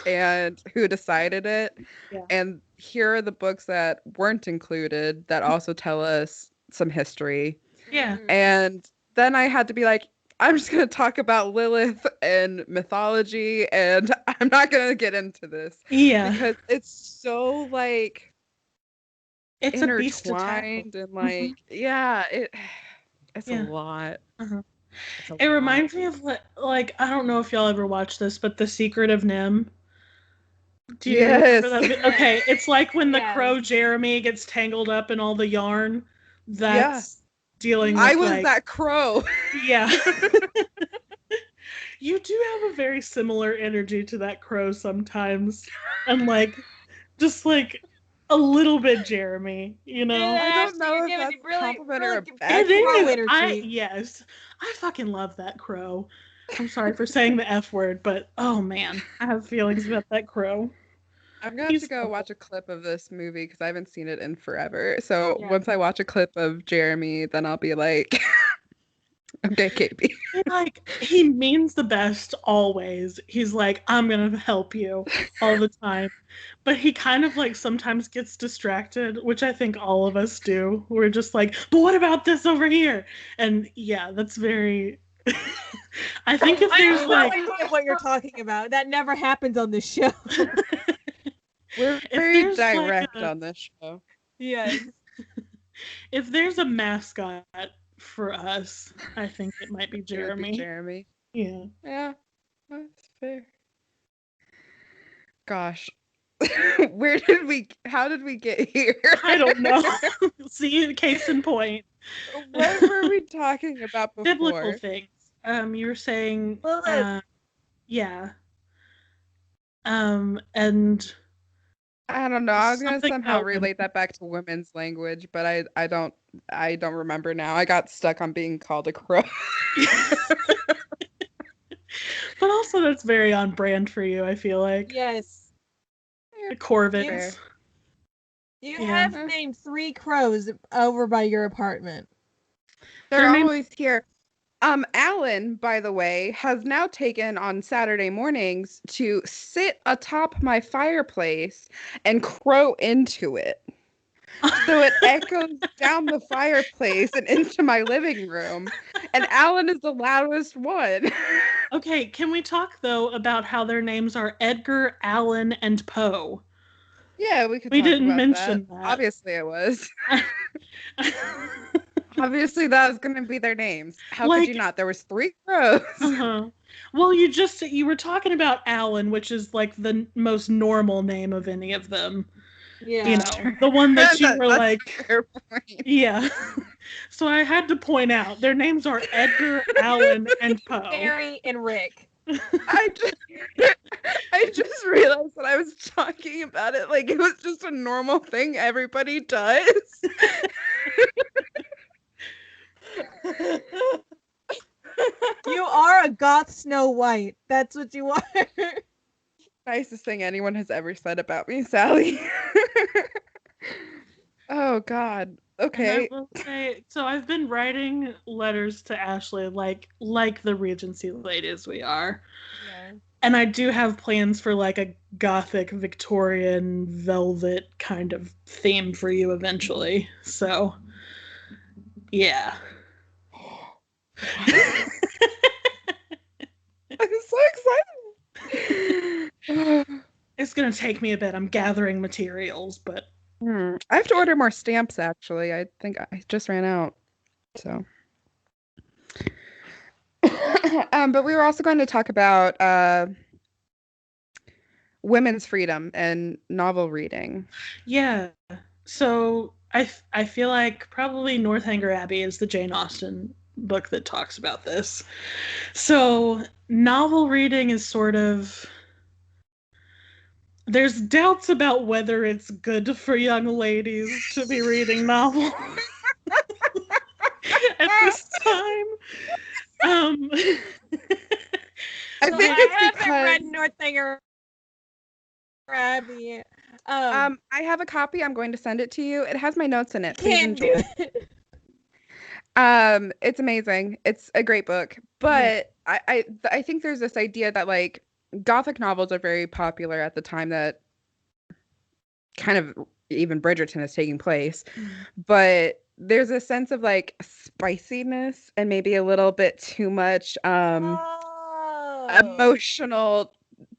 and who decided it. And here are the books that weren't included that also tell us some history. And then I had to be like, I'm just going to talk about Lilith and mythology, and I'm not going to get into this. Because it's so, like, it's a beast to tackle. And, like, it's a lot. It reminds me of, like, I don't know if y'all ever watched this, but The Secret of Nim. Do you remember that? Okay, it's like when the crow Jeremy gets tangled up in all the yarn. That's dealing with I was that crow. Yeah. You do have a very similar energy to that crow sometimes. And just a little bit Jeremy, you know? Yeah, I don't know if that's a compliment or a bad. It is. Yes. I fucking love that crow. I'm sorry for saying the F word, but oh man, I have feelings about that crow. I'm going to have to go watch a clip of this movie because I haven't seen it in forever. So once I watch a clip of Jeremy, then I'll be like, okay, Katie. He means the best always. He's like, I'm going to help you all the time. But he kind of sometimes gets distracted, which I think all of us do. We're just like, but what about this over here? And yeah, that's very... I think if there's I have no idea what you're talking about. That never happens on this show. We're very direct on this show. Yes. If there's a mascot for us, I think it might be Jeremy. Jeremy. Yeah. Yeah. That's fair. Gosh. How did we get here? I don't know. See, case in point. What were we talking about before? Biblical things. You were saying, yeah. And I don't know. I was gonna somehow relate that back to women's language, but I don't remember now. I got stuck on being called a crow. But also that's very on brand for you, I feel like. Yes. The Corvids. You have named 3 crows over by your apartment. They're always here. Alan, by the way, has now taken on Saturday mornings to sit atop my fireplace and crow into it. So it echoes down the fireplace and into my living room. And Alan is the loudest one. Okay, can we talk, though, about how their names are Edgar, Allan, and Poe? Yeah, we didn't mention that. Obviously it was. Obviously that was going to be their names. How could you not? There was 3 crows. Uh-huh. Well, you were talking about Alan, which is the most normal name of any of them. Yeah. You know, the one that you were like, yeah. So I had to point out their names are Edgar, Allan, and Poe. Harry and Rick. I just realized that I was talking about it like it was just a normal thing everybody does. You are a goth Snow White. That's what you are. Nicest thing anyone has ever said about me, Sally. Oh God. Okay. And I will say, so I've been writing letters to Ashley like the Regency ladies we are. Yeah. And I do have plans for a gothic Victorian velvet kind of theme for you eventually. So yeah. I'm so excited. It's gonna take me a bit. I'm gathering materials, but I have to order more stamps, actually. I think I just ran out. So, but we were also going to talk about women's freedom and novel reading. Yeah. So I feel like probably Northanger Abbey is the Jane Austen book that talks about this. So novel reading is sort of... There's doubts about whether it's good for young ladies to be reading novels at this time. I haven't read Northanger Abbey. I have a copy. I'm going to send it to you. It has my notes in it. Can't do it. It's amazing. It's a great book. But I think there's this idea that Gothic novels are very popular at the time that kind of even Bridgerton is taking place. But there's a sense of spiciness and maybe a little bit too much emotional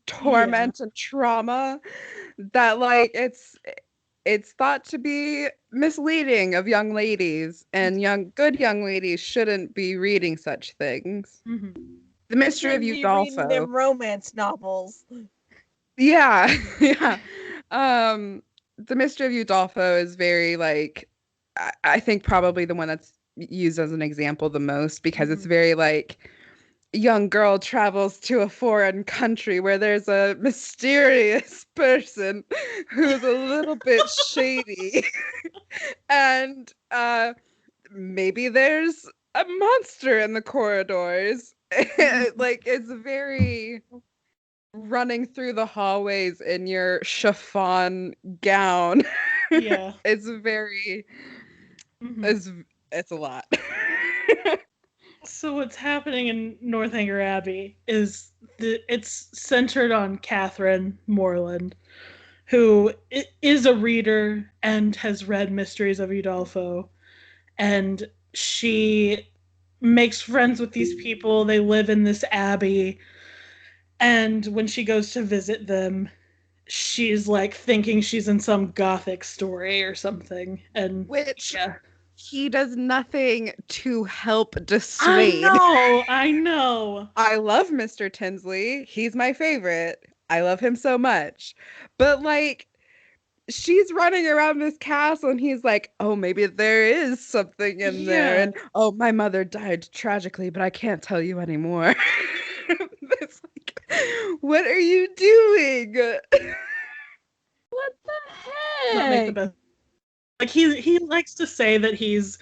torment and trauma that it's thought to be misleading of young ladies, and good young ladies shouldn't be reading such things. Mm-hmm. The Mystery of Udolpho. Reading them romance novels. Yeah, yeah. The Mystery of Udolpho is very like I think probably the one that's used as an example the most because it's very like young girl travels to a foreign country where there's a mysterious person who's a little bit shady and maybe there's a monster in the corridors. Like it's very running through the hallways in your chiffon gown. Yeah. It's very it's it's a lot. So what's happening in Northanger Abbey is it's centered on Catherine Morland, who is a reader and has read Mysteries of Udolpho, and she makes friends with these people. They live in this abbey, and when she goes to visit them, she's like thinking she's in some gothic story or something, and Which yeah. he does nothing to help dissuade. I know. I love Mr. Tinsley. He's my favorite. I love him so much. But like she's running around this castle and he's like, "Oh, maybe there is something in there." And, "Oh, my mother died tragically, but I can't tell you anymore." It's like, what are you doing? What the Not make the heck? best. Like he likes to say that he's,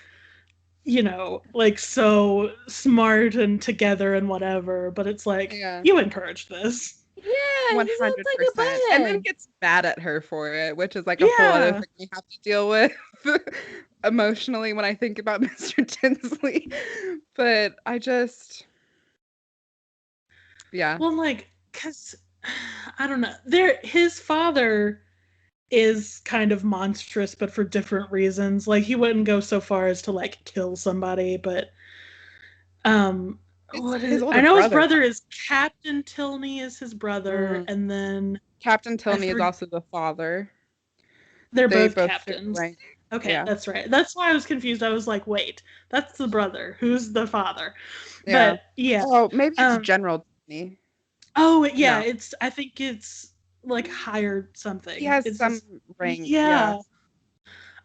like so smart and together and whatever, but it's like you encouraged this. Yeah, he sounds like a 100%. And then butthead. gets mad at her for it, which is like a whole other thing we have to deal with emotionally when I think about Mr. Tinsley. But I just Well, like, cause I don't know. His father is kind of monstrous, but for different reasons. Like he wouldn't go so far as to like kill somebody, but I know his brother is Captain Tilney is his brother, and then Captain Tilney is also the father. They're both captains. Right. Okay, yeah. That's right. That's why I was confused. I was like, wait, that's the brother. Who's the father? Yeah. But yeah. Oh, maybe it's General Tilney. Oh yeah, no. I think it's like hired something. He has it's some rank. Yeah.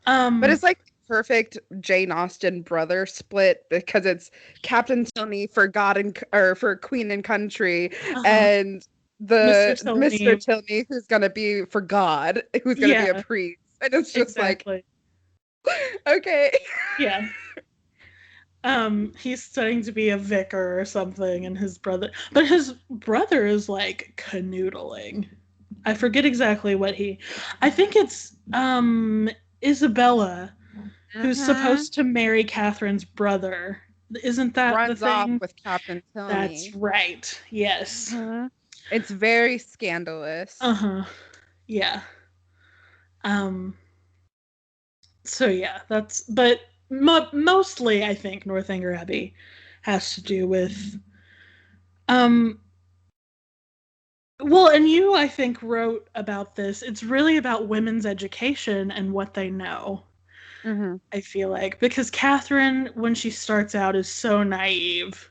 But it's like perfect Jane Austen brother split because it's Captain Tilney for for Queen and Country, and the Mr. Tilney who's gonna be for God, who's gonna be a priest, and it's just like, okay, yeah. He's studying to be a vicar or something, and his brother is like canoodling. I forget exactly what I think it's Isabella, who's supposed to marry Catherine's brother. Isn't that runs the thing? off with Captain Tilney. That's right. Yes. It's very scandalous. Yeah. So yeah, but mostly I think Northanger Abbey has to do with well, and you, I think, wrote about this. It's really about women's education and what they know. I feel like, because Catherine, when she starts out, is so naive.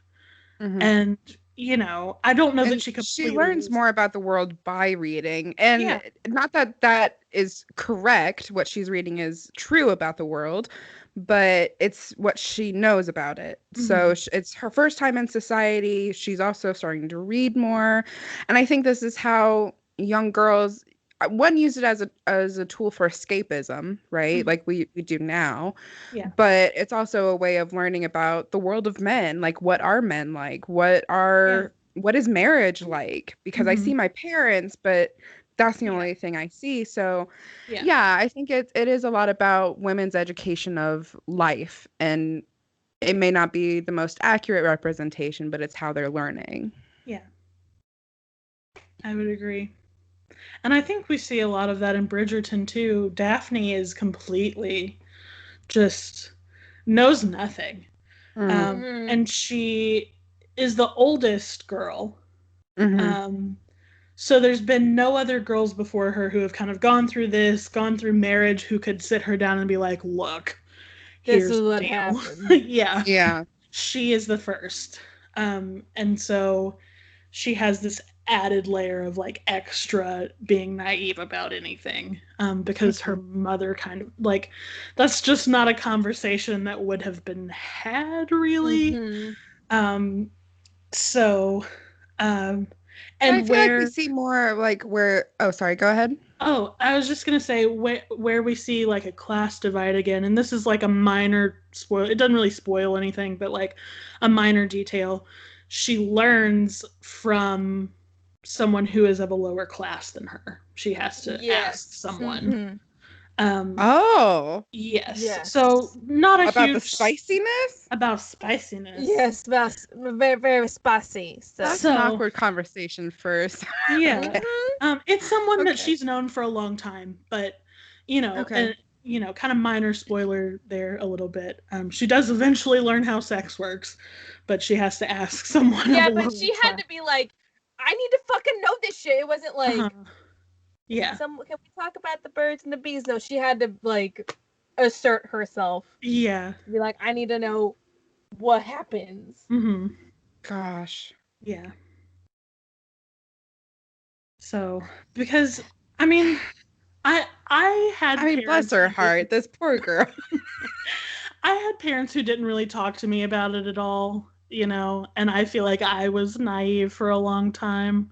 And, I don't know that she completely... She learns more about the world by reading. And not that that is correct, what she's reading is true about the world, but it's what she knows about it. So it's her first time in society. She's also starting to read more. And I think this is how young girls, one, use it as a tool for escapism, right? Like we do now. Yeah. But it's also a way of learning about the world of men. Like, what are men like? What is marriage like? Because I see my parents, but that's the only thing I see. So I think it is a lot about women's education of life, and it may not be the most accurate representation, but it's how they're learning. Yeah. I would agree. And I think we see a lot of that in Bridgerton too. Daphne is completely just knows nothing. And she is the oldest girl. So there's been no other girls before her who have kind of gone through marriage, who could sit her down and be like, look, this is what happened. Yeah. She is the first. And so she has this added layer of like extra being naive about anything, because her mother kind of like, that's just not a conversation that would have been had really. So I and feel like we where see more like where. Oh, sorry. Go ahead. Oh, I was just gonna say where we see like a class divide again, and this is like a minor spoil. It doesn't really spoil anything, but like a minor detail. She learns from someone who is of a lower class than her. She has to ask someone. Oh, Yes. So not a about the huge spiciness. about spiciness. Yes, very very spicy. That's an awkward conversation first. Yeah. It's someone that she's known for a long time, but and kind of minor spoiler there a little bit. She does eventually learn how sex works, but she has to ask someone. Yeah, but she had to be like, I need to fucking know this shit. It wasn't like, yeah. Can we talk about the birds and the bees? No, she had to like assert herself. Yeah. Be like, I need to know what happens. Gosh. Yeah. So, because I mean, bless her heart, this poor girl. I had parents who didn't really talk to me about it at all, and I feel like I was naive for a long time.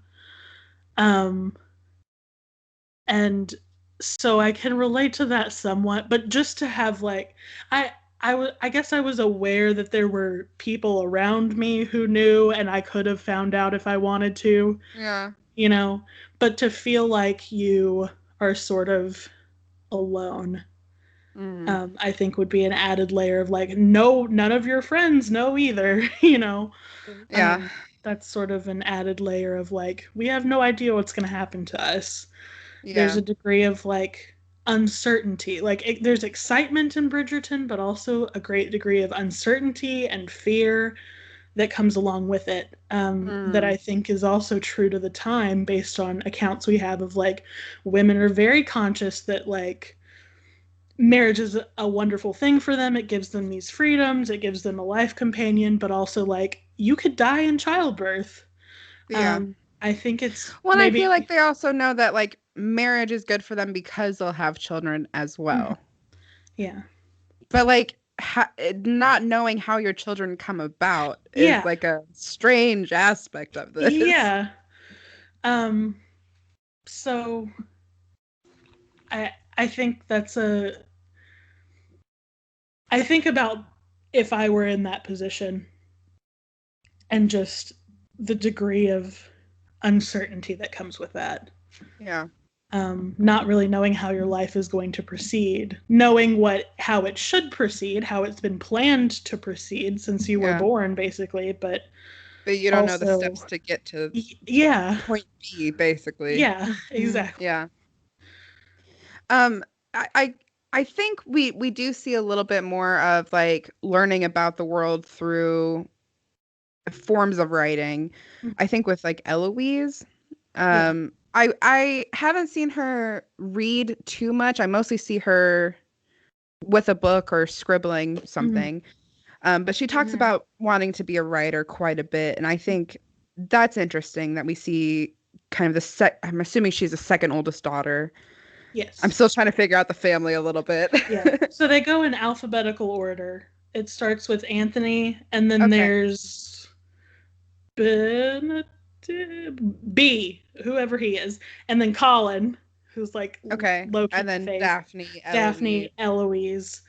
And so I can relate to that somewhat, but just to have like I guess I was aware that there were people around me who knew, and I could have found out if I wanted to. Yeah. But to feel like you are sort of alone, I think would be an added layer of like, no, none of your friends know either, Yeah. That's sort of an added layer of like, we have no idea what's going to happen to us. Yeah. There's a degree of like uncertainty. Like there's excitement in Bridgerton, but also a great degree of uncertainty and fear that comes along with it, that I think is also true to the time based on accounts we have of like women are very conscious that like marriage is a wonderful thing for them. It gives them these freedoms. It gives them a life companion, but also like you could die in childbirth. Yeah. I think it's I feel like they also know that like marriage is good for them because they'll have children as well. Yeah. But like not knowing how your children come about is like a strange aspect of this. Yeah. So I think I think about if I were in that position and just the degree of uncertainty that comes with that. Yeah. Not really knowing how your life is going to proceed, knowing how it should proceed, how it's been planned to proceed since you were born, basically, but you don't know the steps to get to point B, basically. Yeah, exactly. Yeah. I think we do see a little bit more of like learning about the world through forms of writing. I think with like Eloise. I haven't seen her read too much. I mostly see her with a book or scribbling something. But she talks about wanting to be a writer quite a bit. And I think that's interesting that we see kind of I'm assuming she's the second oldest daughter. Yes. I'm still trying to figure out the family a little bit. Yeah. So they go in alphabetical order. It starts with Anthony, and then there's B, whoever he is, and then Colin, who's like low-key, and then face. Daphne, Eloise,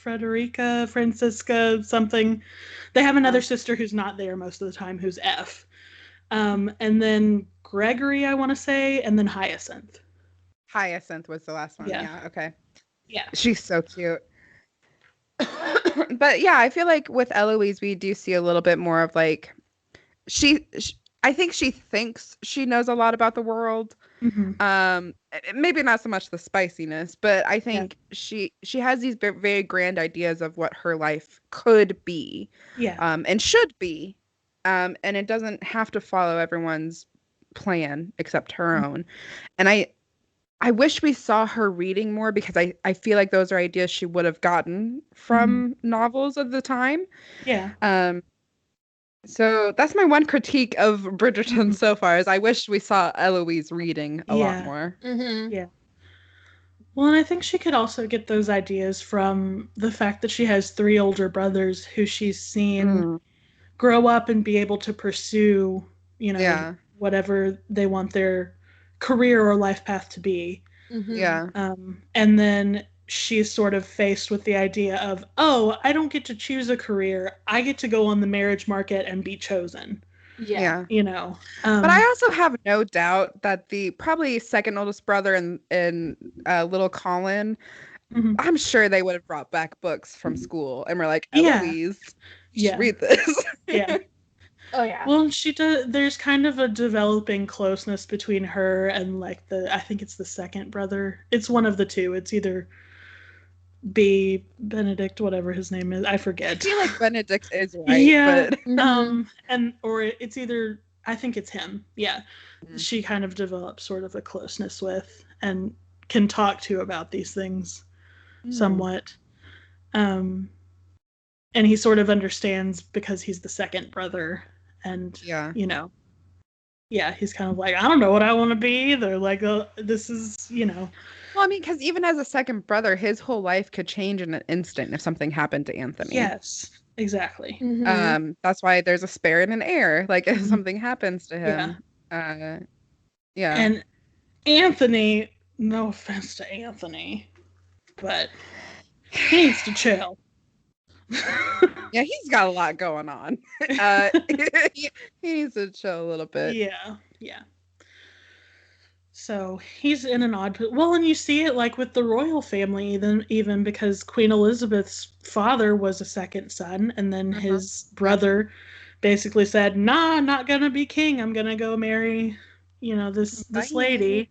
Frederica, Francisca, something. They have another sister who's not there most of the time, who's F. And then Gregory, I want to say, and then Hyacinth. Hyacinth was the last one. Yeah. Okay. Yeah. She's so cute. But yeah, I feel like with Eloise, we do see a little bit more of like, I think she thinks she knows a lot about the world. Maybe not so much the spiciness, but I think she has these very grand ideas of what her life could be, and should be, and it doesn't have to follow everyone's plan except her own. And I wish we saw her reading more because I feel like those are ideas she would have gotten from novels of the time. Yeah. So that's my one critique of Bridgerton so far is I wish we saw Eloise reading a lot more. Yeah. Well, and I think she could also get those ideas from the fact that she has 3 older brothers who she's seen grow up and be able to pursue, whatever they want their career or life path to be. Yeah. And then she's sort of faced with the idea of, oh, I don't get to choose a career. I get to go on the marriage market and be chosen. Yeah. But I also have no doubt that the probably second oldest brother and little Colin, I'm sure they would have brought back books from school and were like, Eloise, read this. Yeah. Oh yeah. Well, she does. There's kind of a developing closeness between her and like I think it's the second brother. It's one of the two. It's either B. Benedict, whatever his name is. I forget. I feel like Benedict is right. Yeah. But... or it's either, I think it's him. Yeah. She kind of develops sort of a closeness with and can talk to about these things somewhat. And he sort of understands because he's the second brother. And, he's kind of like, I don't know what I want to be either. Like, this is, Well, I mean, because even as a second brother, his whole life could change in an instant if something happened to Anthony. Yes, exactly. That's why there's a spare and an heir. Like, if something happens to him. And Anthony, no offense to Anthony, but he needs to chill. Yeah, he's got a lot going on. He needs to chill a little bit. Yeah. So he's in an odd... Well, and you see it like with the royal family, even because Queen Elizabeth's father was a second son, and then his brother basically said, nah, I'm not going to be king. I'm going to go marry, this lady.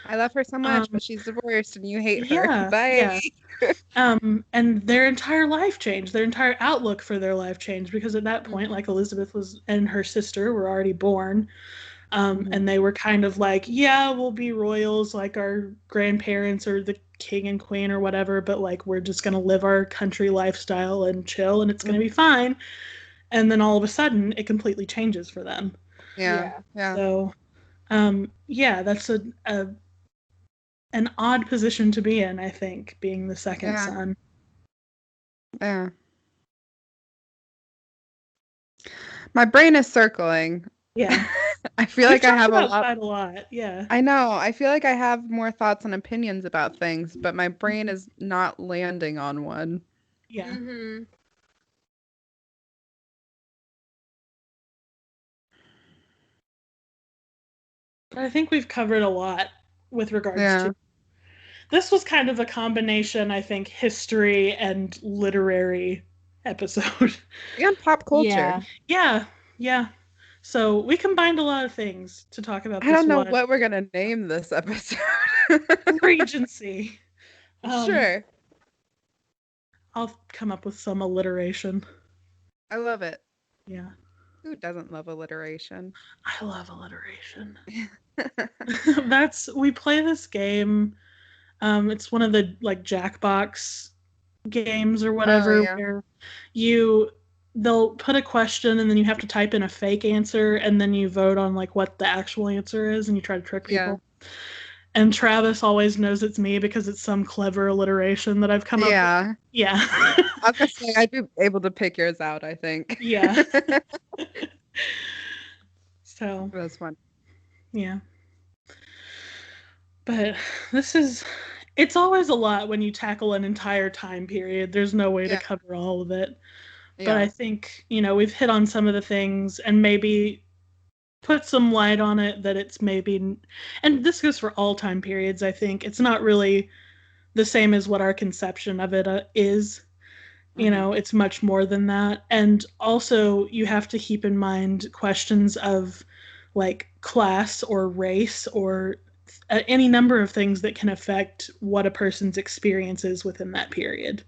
I love her so much, but she's divorced and you hate her. Bye. And their entire life changed. Their entire outlook for their life changed because at that point, like Elizabeth and her sister were already born. And they were kind of like, yeah, we'll be royals like our grandparents or the king and queen or whatever, but like we're just going to live our country lifestyle and chill and it's going to be fine. And then all of a sudden it completely changes for them. Yeah. So, that's an odd position to be in, I think, being the second son. Yeah. My brain is circling. Yeah. I feel like I have a lot. Yeah. I know. I feel like I have more thoughts and opinions about things, but my brain is not landing on one. Yeah. But I think we've covered a lot with regards to... This was kind of a combination, I think, history and literary episode. And pop culture. Yeah. So we combined a lot of things to talk about this. I don't know what we're going to name this episode. Regency. Sure. I'll come up with some alliteration. I love it. Yeah. Who doesn't love alliteration? I love alliteration. We play this game. It's one of the like Jackbox games or whatever where they'll put a question and then you have to type in a fake answer and then you vote on like what the actual answer is and you try to trick people. And Travis always knows it's me because it's some clever alliteration that I've come up with. Yeah. I was gonna say I'd be able to pick yours out, I think. Yeah. So that's fun. Yeah. But it's always a lot when you tackle an entire time period. There's no way to cover all of it. But I think, we've hit on some of the things and maybe put some light on it that it's maybe, and this goes for all time periods, I think. It's not really the same as what our conception of it is. It's much more than that. And also you have to keep in mind questions of like class or race or any number of things that can affect what a person's experience is within that period.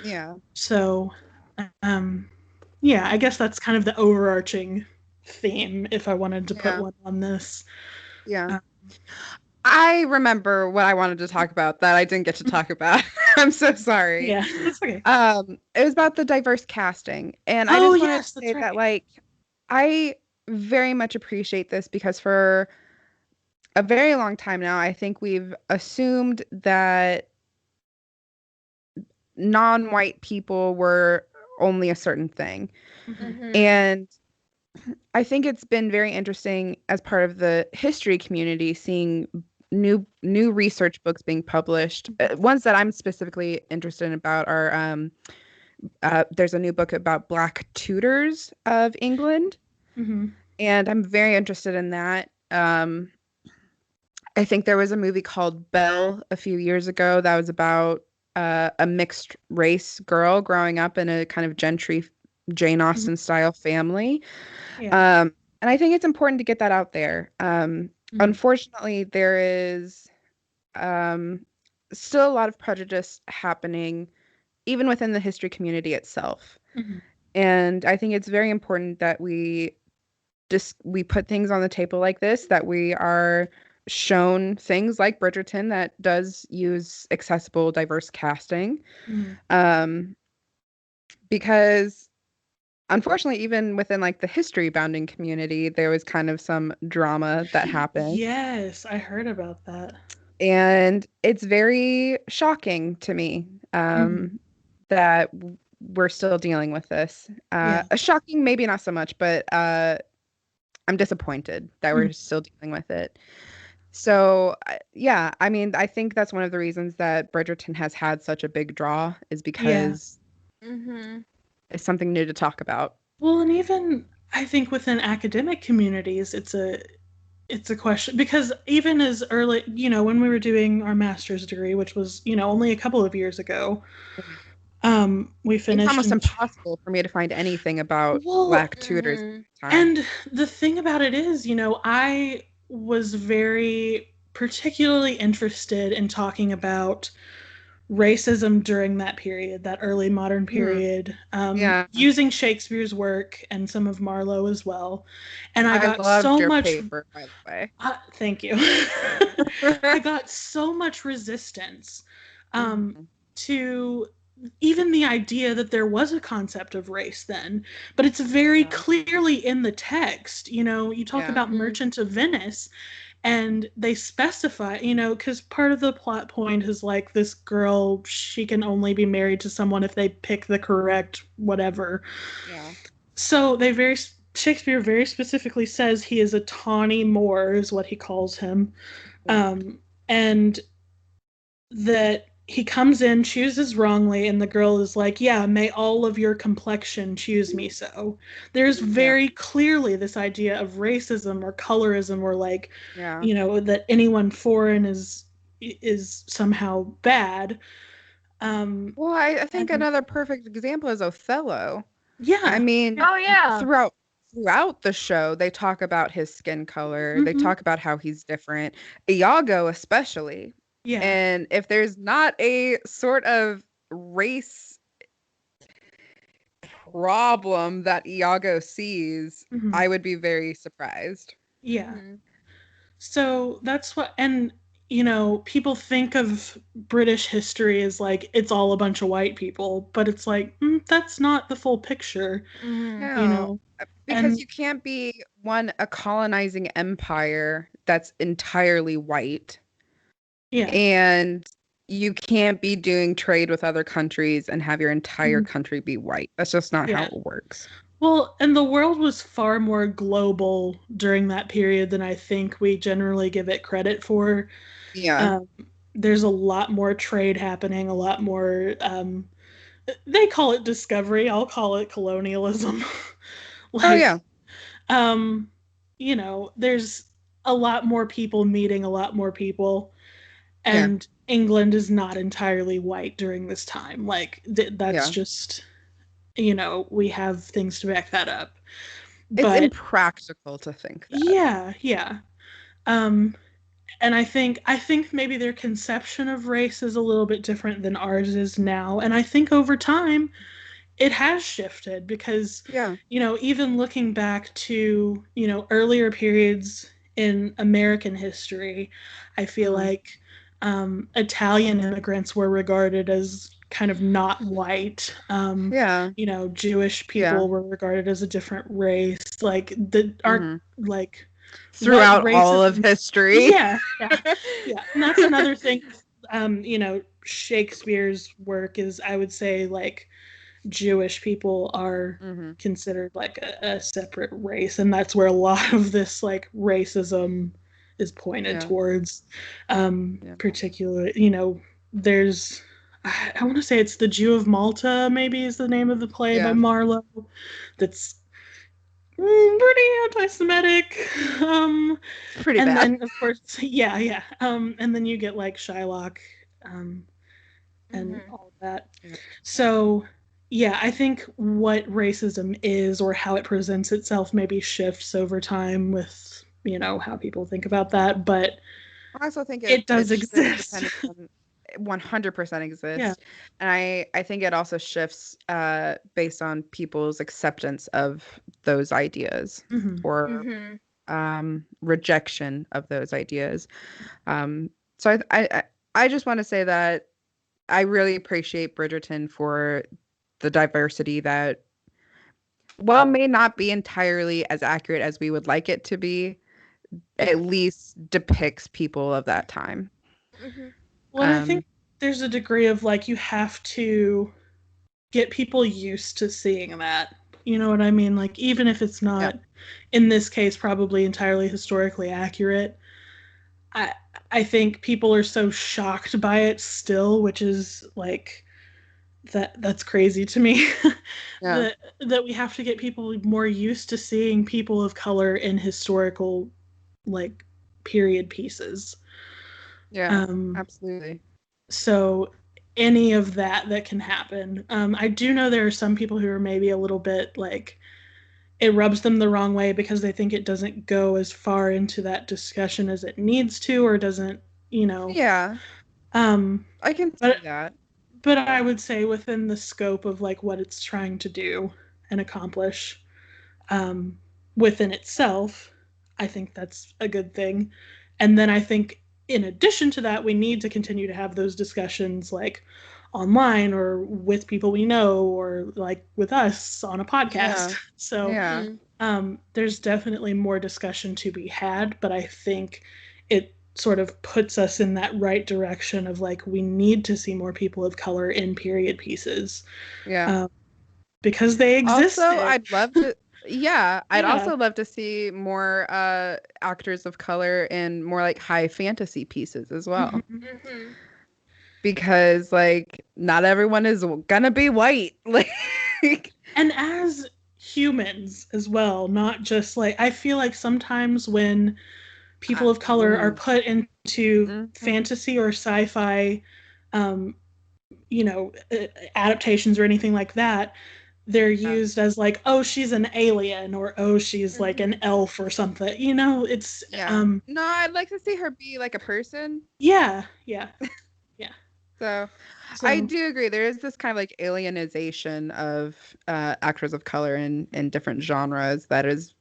Yeah. So, I guess that's kind of the overarching theme if I wanted to put one on this. Yeah. I remember what I wanted to talk about that I didn't get to talk about. I'm so sorry. Yeah, it's okay. It was about the diverse casting, and I Oh, just wanted yes, to that's say that, right. like, I very much appreciate this because for a very long time now, I think we've assumed that non-white people were only a certain thing. Mm-hmm. And I think it's been very interesting as part of the history community seeing new research books being published. Ones that I'm specifically interested in about are there's a new book about Black Tudors of England, Mm-hmm. and I'm very interested in that. I think there was a movie called Belle a few years ago that was about a mixed race girl growing up in a kind of gentry Jane Mm-hmm. Austen style family. Yeah. And I think it's important to get that out there. Mm-hmm. Unfortunately, there is um, still a lot of prejudice happening, even within the history community itself. Mm-hmm. And I think it's very important that we put things on the table like this, that we are shown things like Bridgerton that does use accessible, diverse casting. Mm-hmm. Um, because unfortunately, even within like the history bounding community, there was kind of some drama that happened. Yes, I heard about that. And it's very shocking to me Mm-hmm. that we're still dealing with this. Yeah. Shocking, maybe not so much, but I'm disappointed that Mm-hmm. we're still dealing with it. So, yeah, I mean, I think that's one of the reasons that Bridgerton has had such a big draw is Yeah. because Mm-hmm. it's something new to talk about. Well, and even I think within academic communities, it's a question because even as early, when we were doing our master's degree, which was, only a couple of years ago, we It's finished almost in impossible for me to find anything about well, Black tutors at Mm-hmm. the time. and the thing about it is, I was very particularly interested in talking about racism during that period, that early modern Hmm. period, Yeah, using Shakespeare's work and some of Marlowe as well. And I I got loved so your much, paper, by the way. thank you. I got so much resistance um, Mhm. to even the idea that there was a concept of race then, but it's very Yeah, clearly in the text. You talk yeah, about Mm-hmm. Merchant of Venice, and they specify, because part of the plot point is like this girl, she can only be married to someone if they pick the correct whatever. yeah. So Shakespeare very specifically says he is a tawny Moor, is what he calls him, Yeah. um, and that he comes in, chooses wrongly, and the girl is like, yeah, may all of your complexion choose me so. There's Yeah, very clearly this idea of racism or colorism, or like, yeah. that anyone foreign is somehow bad. Well, I think And another perfect example is Othello. I yeah. mean, Oh yeah. throughout the show, they talk about his skin color. They Hmm. talk about how he's different. Iago, especially. Yeah. And if there's not a sort of race problem that Iago sees, Hmm. I would be very surprised. Yeah. Mm-hmm. So that's what, and people think of British history as like it's all a bunch of white people, but it's like that's not the full picture, Mm-hmm. you No, know. because And you can't be a colonizing empire that's entirely white, yeah. and you can't be doing trade with other countries and have your entire Mhm. country be white. That's just not how Yeah. it works. Well, and the world was far more global during that period than I think we generally give it credit for. Yeah. Um, there's a lot more trade happening, a lot more. They call it discovery. I'll call it colonialism. Oh like, yeah. um, there's a lot more people meeting a lot more people, Yeah. and England is not entirely white during this time. Like, that's Yeah. just, we have things to back that up. It's But impractical to think that. yeah, yeah. Um, and I think maybe their conception of race is a little bit different than ours is now. And I think over time it has shifted because, Yeah. even looking back to, earlier periods in American history, I feel like Italian immigrants were regarded as kind of not white. You know, Jewish people were regarded as a different race. Like our like throughout all of history. Yeah. And that's another thing. You know, Shakespeare's work is, I would say, like, Jewish people are considered like a separate race, and that's where a lot of this like racism is pointed towards. Particularly, you know, there's I want to say it's The Jew of Malta, maybe, is the name of the play by Marlowe. That's pretty anti-Semitic. Pretty and bad. then of course, and then you get like Shylock, and all of that. So yeah, I think what racism is, or how it presents itself, maybe shifts over time with, you know, how people think about that. But I also think it does exist. 100% exists. And I think it also shifts based on people's acceptance of those ideas or rejection of those ideas. So I just want to say that I really appreciate Bridgerton for the diversity that, while may not be entirely as accurate as we would like it to be, at least depicts people of that time. Well, I think there's a degree of like, you have to get people used to seeing that. You know what I mean? Like, even if it's not, in this case, probably entirely historically accurate, I think people are so shocked by it still, which is like, that's crazy to me. that we have to get people more used to seeing people of color in historical, like, period pieces. Absolutely. So any of that can happen. I do know there are some people who are maybe a little bit like, it rubs them the wrong way because they think it doesn't go as far into that discussion as it needs to, or doesn't, you know. I can see that. But I would say within the scope of like what it's trying to do and accomplish within itself, I think that's a good thing. And then I think in addition to that, we need to continue to have those discussions, like online or with people we know, or like with us on a podcast. So there's definitely more discussion to be had, but I think it sort of puts us in that right direction of like, we need to see more people of color in period pieces. Because they exist. Also, I'd love to I'd also love to see more actors of color in more like high fantasy pieces as well. Because like, not everyone is gonna be white. Like, and as humans as well, not just like, I feel like sometimes when people of color are put into fantasy or sci-fi, you know, adaptations or anything like that, they're used as like, oh, she's an alien, or oh, she's like an elf or something. You know, it's no, I'd like to see her be like a person. So I do agree. There is this kind of like alienization of actors of color in different genres that is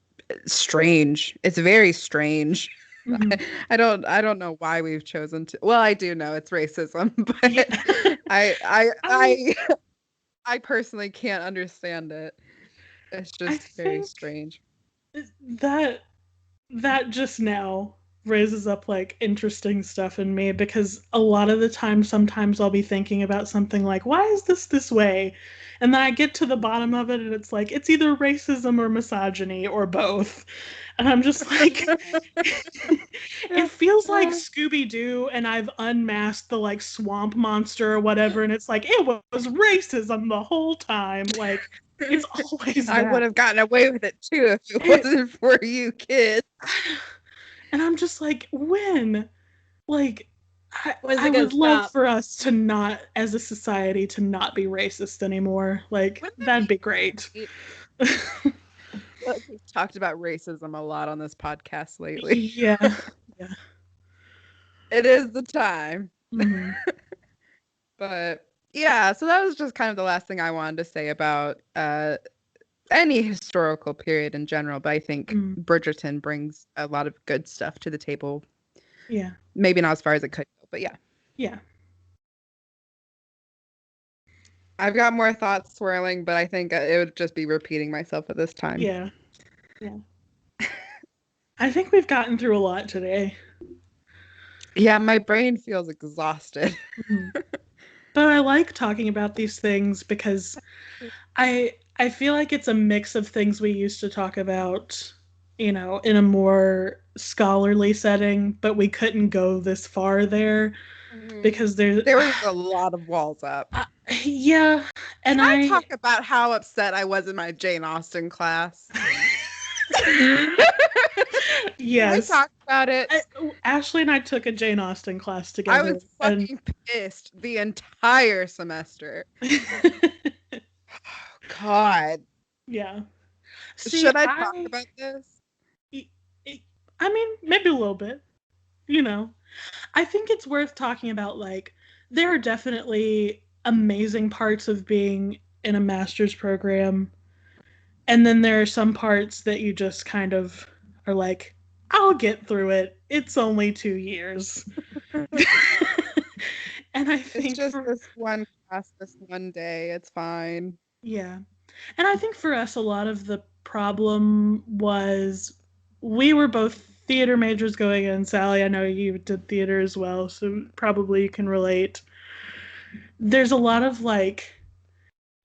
strange. It's very strange. I don't know why we've chosen to. Well, I do know it's racism, but I personally can't understand it. It's just very strange. That just now raises up like interesting stuff in me, because a lot of the time, sometimes I'll be thinking about something like, why is this way? And then I get to the bottom of it and it's like, it's either racism or misogyny or both. And I'm just like, it feels like Scooby-Doo and I've unmasked the like swamp monster or whatever, and it's like, it was racism the whole time. Like, it's always I would have gotten away with it too if it wasn't for you kids. And I'm just like, when? Like, I would love for us to not, as a society, to not be racist anymore. Like, that'd be great. We've talked about racism a lot on this podcast lately. Yeah. It is the time. But yeah, so that was just kind of the last thing I wanted to say about any historical period in general, but I think Bridgerton brings a lot of good stuff to the table. Yeah. Maybe not as far as it could go, but yeah. Yeah. I've got more thoughts swirling, but I think it would just be repeating myself at this time. Yeah. Yeah. I think we've gotten through a lot today. Yeah, my brain feels exhausted. But I like talking about these things because I feel like it's a mix of things we used to talk about, in a more scholarly setting, but we couldn't go this far there because there was a lot of walls up. Yeah, and Can I talk about how upset I was in my Jane Austen class? Yes. Can I talk about it? Ashley and I took a Jane Austen class together. I was fucking pissed the entire semester. God. Yeah. See, should I talk about this? I mean, maybe a little bit. I think it's worth talking about, like, there are definitely amazing parts of being in a master's program. And then there are some parts that you just kind of are like, I'll get through it. It's only 2 years. And I think it's just this one class, this one day. It's fine. Yeah. And I think for us, a lot of the problem was we were both theater majors going in. Sally, I know you did theater as well, so probably you can relate. There's a lot of, like,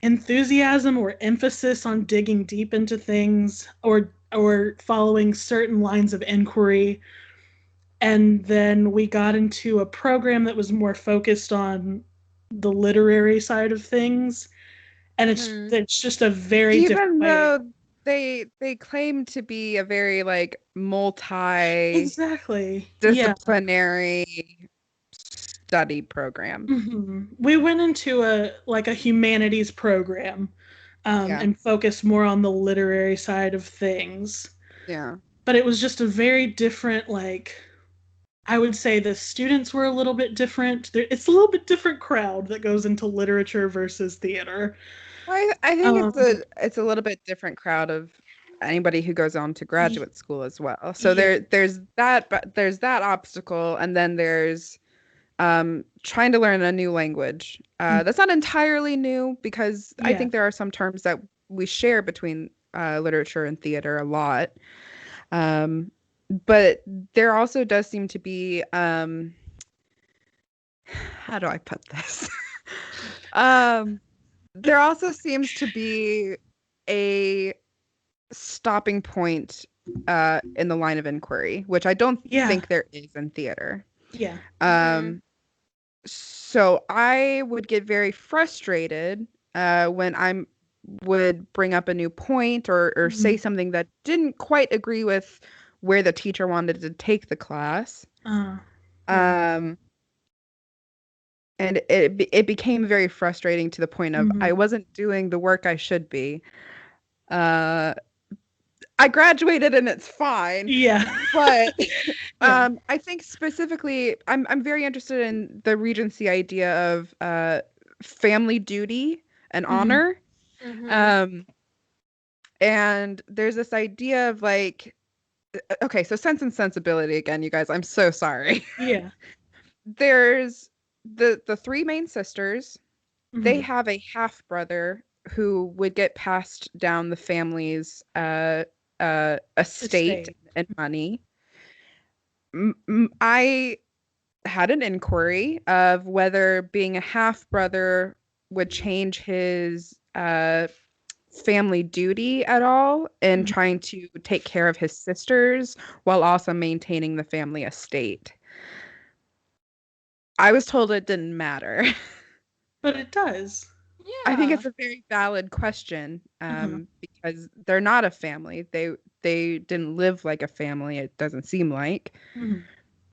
enthusiasm or emphasis on digging deep into things or following certain lines of inquiry. And then we got into a program that was more focused on the literary side of things. And it's just a very different way. Even though they claim to be a very, like, disciplinary study program. We went into a humanities program and focused more on the literary side of things. Yeah. But it was just a very different, like, I would say the students were a little bit different. It's a little bit different crowd that goes into literature versus theater. I think it's a little bit different crowd of anybody who goes on to graduate school as well. So there's that obstacle, and then there's trying to learn a new language. That's not entirely new because I think there are some terms that we share between literature and theater a lot. But there also does seem to be how do I put this? There also seems to be a stopping point in the line of inquiry, which I don't think there is in theater. Yeah. So I would get very frustrated when I would bring up a new point or say something that didn't quite agree with where the teacher wanted to take the class. And it became very frustrating to the point of I wasn't doing the work I should be. I graduated and it's fine. Yeah. But I think specifically, I'm very interested in the Regency idea of family duty and honor. And there's this idea of, like, okay, so Sense and Sensibility again, you guys. I'm so sorry. Yeah. There's the three main sisters. They have a half brother who would get passed down the family's estate and money. I had an inquiry of whether being a half brother would change his family duty at all in trying to take care of his sisters while also maintaining the family estate. I was told it didn't matter. But it does. Yeah. I think it's a very valid question because they're not a family. They didn't live like a family, it doesn't seem like.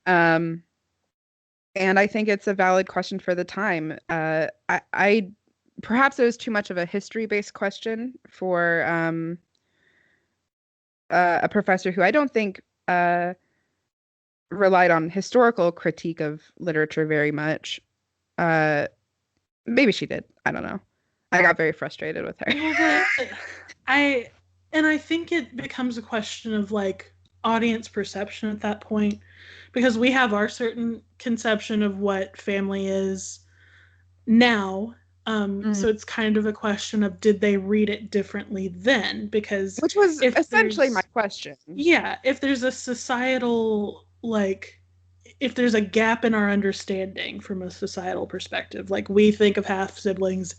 And I think it's a valid question for the time. I perhaps it was too much of a history-based question for a professor who I don't think relied on historical critique of literature very much. Maybe she did. I don't know. I got very frustrated with her. I think it becomes a question of like audience perception at that point, because we have our certain conception of what family is now. So it's kind of a question of, did they read it differently then? Because which was if essentially my there's question. yeah, if there's a societal like if there's a gap in our understanding from a societal perspective, like we think of half siblings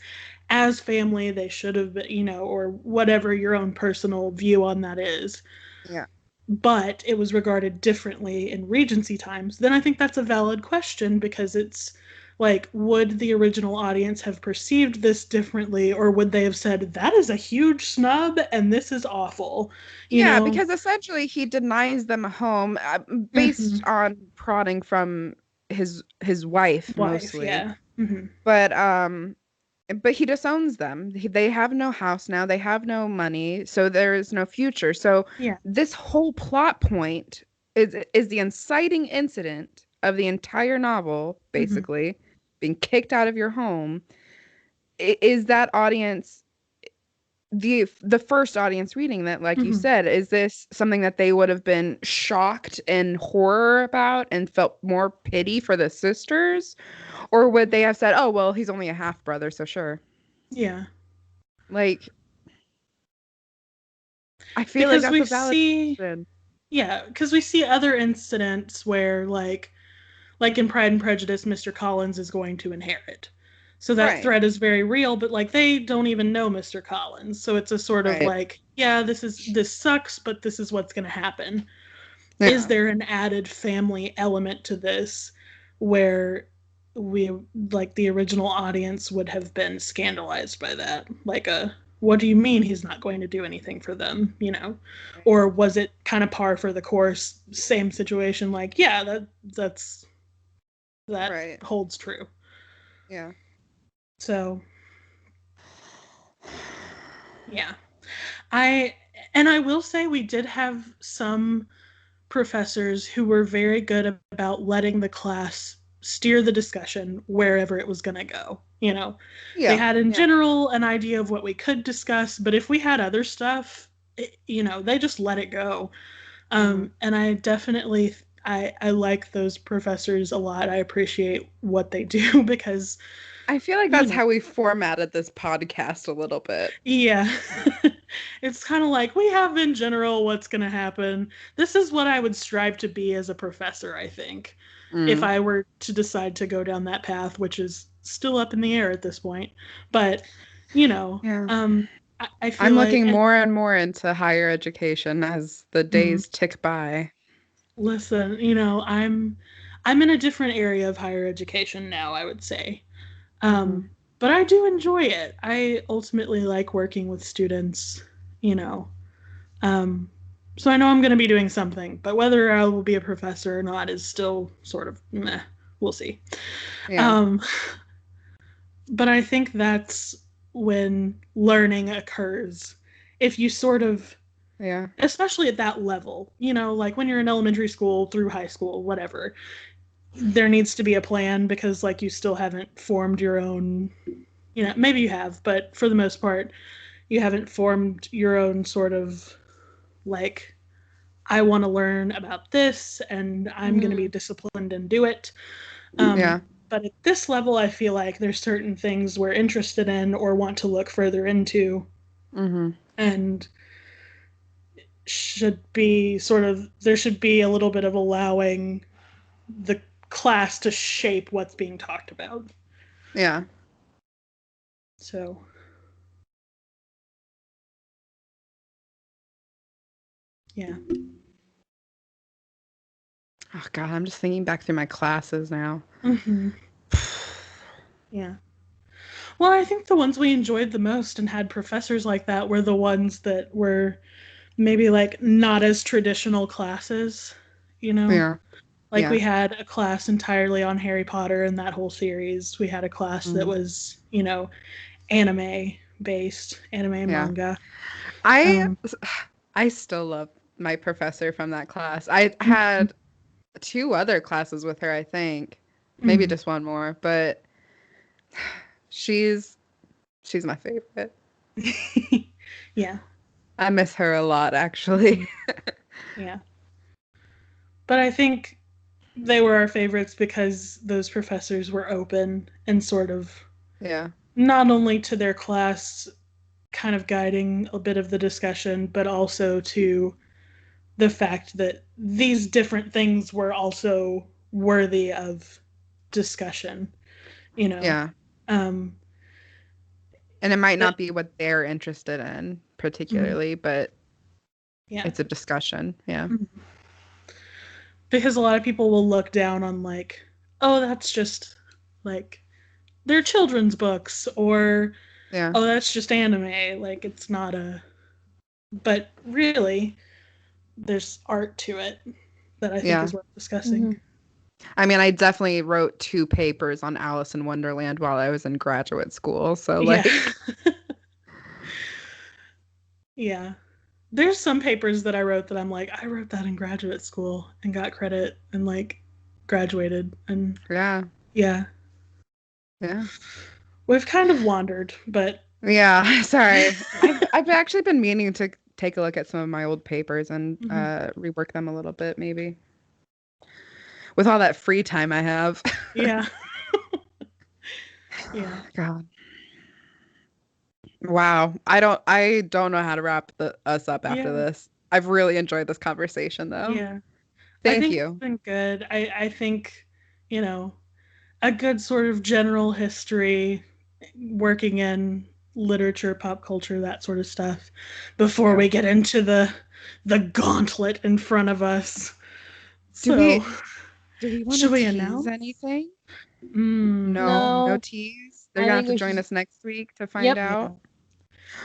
as family, they should have been, or whatever your own personal view on that is. Yeah. But it was regarded differently in Regency times, then I think that's a valid question, because it's like, would the original audience have perceived this differently, or would they have said, that is a huge snub and this is awful? Yeah, because essentially he denies them a home based on prodding from his wife mostly. Yeah. But he disowns them. They have no house now. They have no money, so there is no future. So this whole plot point is the inciting incident of the entire novel, basically, being kicked out of your home. Is that audience the first audience reading that, like you said, is this something that they would have been shocked and horror about and felt more pity for the sisters? Or would they have said, oh, well, he's only a half brother, so sure. Yeah. Like, I feel like that's a valid question. Yeah, because we see other incidents where, like in Pride and Prejudice, Mr. Collins is going to inherit. So that threat is very real, but like they don't even know Mr. Collins. So it's a sort of like, yeah, this sucks, but this is what's going to happen. Yeah. Is there an added family element to this where we, like the original audience, would have been scandalized by that? Like what do you mean he's not going to do anything for them, Or was it kind of par for the course, same situation, like, yeah, that holds true. Yeah. So, yeah. I will say we did have some professors who were very good about letting the class steer the discussion wherever it was going to go. They had in general an idea of what we could discuss, but if we had other stuff, they just let it go. And I definitely I like those professors a lot. I appreciate what they do, because I feel like that's how we formatted this podcast a little bit. Yeah. It's kind of like, we have in general what's going to happen. This is what I would strive to be as a professor, I think, if I were to decide to go down that path, which is still up in the air at this point. But, I feel I'm looking more and more into higher education as the days tick by. Listen, I'm in a different area of higher education now, I would say. But I do enjoy it. I ultimately like working with students, So I know I'm going to be doing something, but whether I will be a professor or not is still sort of meh. We'll see. Yeah. But I think that's when learning occurs. If you sort of, especially at that level, like when you're in elementary school through high school, whatever, there needs to be a plan, because like you still haven't formed your own, maybe you have, but for the most part, you haven't formed your own sort of like, I want to learn about this and I'm going to be disciplined and do it. But at this level, I feel like there's certain things we're interested in or want to look further into, and should be sort of, there should be a little bit of allowing the class to shape what's being talked about. Yeah. So. Yeah. Oh God, I'm just thinking back through my classes now. Yeah. Well, I think the ones we enjoyed the most and had professors like that were the ones that were maybe like not as traditional classes, Yeah. Like we had a class entirely on Harry Potter and that whole series. We had a class that was, anime based, anime and manga. I still love my professor from that class. I had 2 other classes with her, I think. Maybe just one more, but she's my favorite. Yeah. I miss her a lot, actually. Yeah. But I think they were our favorites because those professors were open and sort of not only to their class kind of guiding a bit of the discussion, but also to the fact that these different things were also worthy of discussion, you know. Yeah. And it might not be what they're interested in particularly, but it's a discussion. Yeah. Because a lot of people will look down on like, oh, that's just like they're children's books, or oh, that's just anime. Like it's not a, but really there's art to it that I think is worth discussing. I mean, I definitely wrote 2 papers on Alice in Wonderland while I was in graduate school. So like yeah. There's some papers that I wrote that I'm like, I wrote that in graduate school and got credit and like graduated and yeah. We've kind of wandered, but sorry. I've actually been meaning to take a look at some of my old papers and rework them a little bit, maybe. With all that free time I have. Yeah. God. Wow. I don't know how to wrap us up after this. I've really enjoyed this conversation, though. Yeah. Thank you. It's been good. I think, you know, a good sort of general history, working in literature, pop culture, that sort of stuff, before we get into the gauntlet in front of us. Do we want to tease anything? No tease. They're gonna have to join us next week to find out.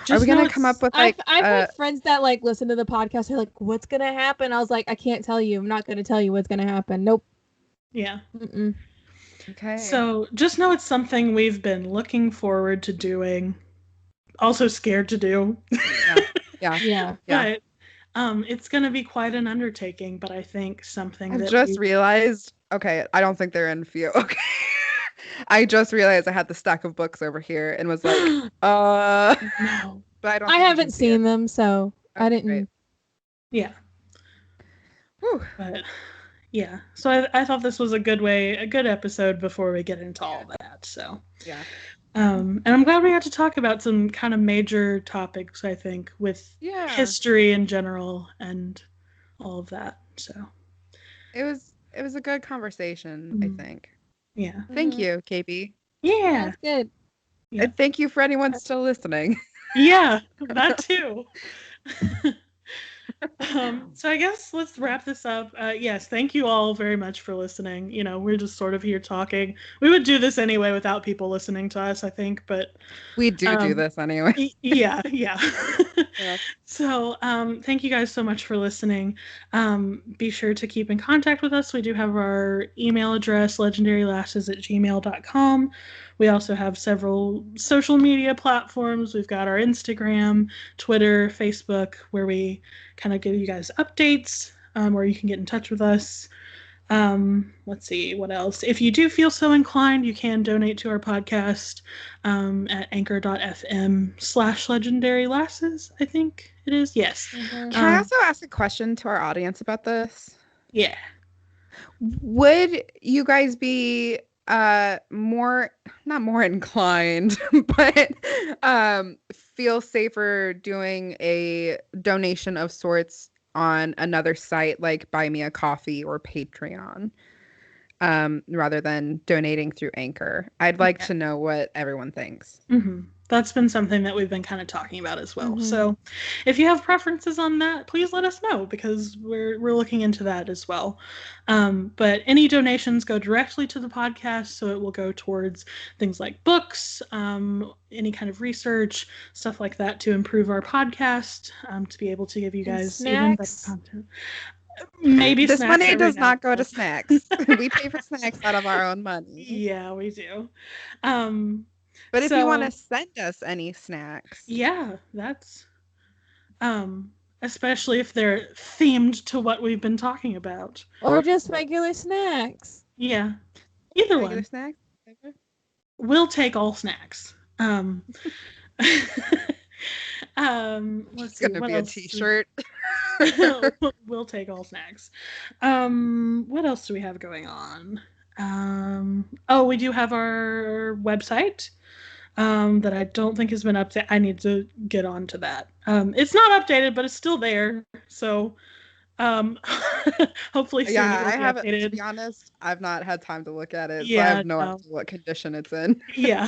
Are we gonna come up with like? I've had friends that like listen to the podcast. They're like, "What's gonna happen?" I was like, "I can't tell you. I'm not gonna tell you what's gonna happen." Nope. Yeah. Okay. So just know it's something we've been looking forward to doing. Also scared to do. Yeah. But it's gonna be quite an undertaking. But I think something I just realized. Okay, I don't think they're in view. Okay. I just realized I had the stack of books over here and was like, no. But I haven't seen them, so I didn't. Right. Yeah. Whew. But yeah, so I thought this was a good episode before we get into all that. So and I'm glad we got to talk about some kind of major topics. I think with history in general and all of that. So it was a good conversation. I think. Yeah. Thank you, KB. Yeah. That's good. Yeah. And thank you for anyone still listening. Yeah, that too. So I guess let's wrap this up. Yes, thank you all very much for listening. You know, we're just sort of here talking. We would do this anyway without people listening to us, I think, but we do this anyway. Yeah. So thank you guys so much for listening. Be sure to keep in contact with us. We do have our email address, legendarylasses@gmail.com. We also have several social media platforms. We've got our Instagram, Twitter, Facebook, where we kind of give you guys updates, where you can get in touch with us. Let's see, what else? If you do feel so inclined, you can donate to our podcast at anchor.fm/legendarylasses, I think it is. Yes. Can I also ask a question to our audience about this? Yeah. Would you guys be not more inclined, but feel safer doing a donation of sorts on another site like Buy Me a Coffee or Patreon, rather than donating through Anchor? I'd like to know what everyone thinks. That's been something that we've been kind of talking about as well. So if you have preferences on that, please let us know, because we're looking into that as well. But any donations go directly to the podcast, so it will go towards things like books, any kind of research, stuff like that, to improve our podcast, to be able to give you guys even better content. Maybe this money does not go to snacks. We pay for snacks out of our own money. Yeah, we do. But if you want to send us any snacks. Yeah, that's especially if they're themed to what we've been talking about. Or just regular snacks. Yeah. Either regular one. Snacks? We'll take all snacks. Let's It's see. gonna What be a else? t-shirt. We'll take all snacks. What else do we have going on? We do have our website. That I don't think has been updated. I need to get onto that. It's not updated, but it's still there. So, hopefully soon Yeah, it'll I be haven't. To updated. be honest, I've not had time to look at it, so I Yeah, have no no. idea what condition it's in. Yeah.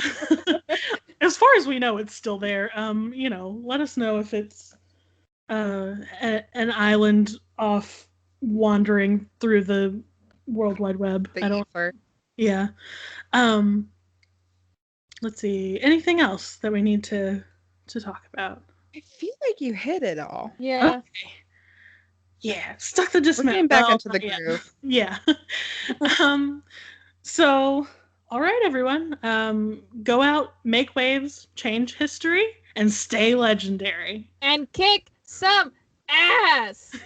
As far as we know, it's still there. Let us know if it's an island off wandering through the World Wide Web. The I don't. ether. Yeah. Um. Let's see. Anything else that we need to talk about? I feel like you hit it all. Yeah. Okay. Yeah. Stuck the We're dismount. getting back Well, into the not yet. groove. Yeah. So, all right, everyone. Go out, make waves, change history, and stay legendary. And kick some ass.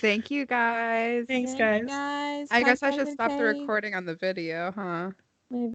Thank you, guys. Thanks, Thanks, guys. guys. I guess I High should five stop the and recording on the video, huh? Maybe.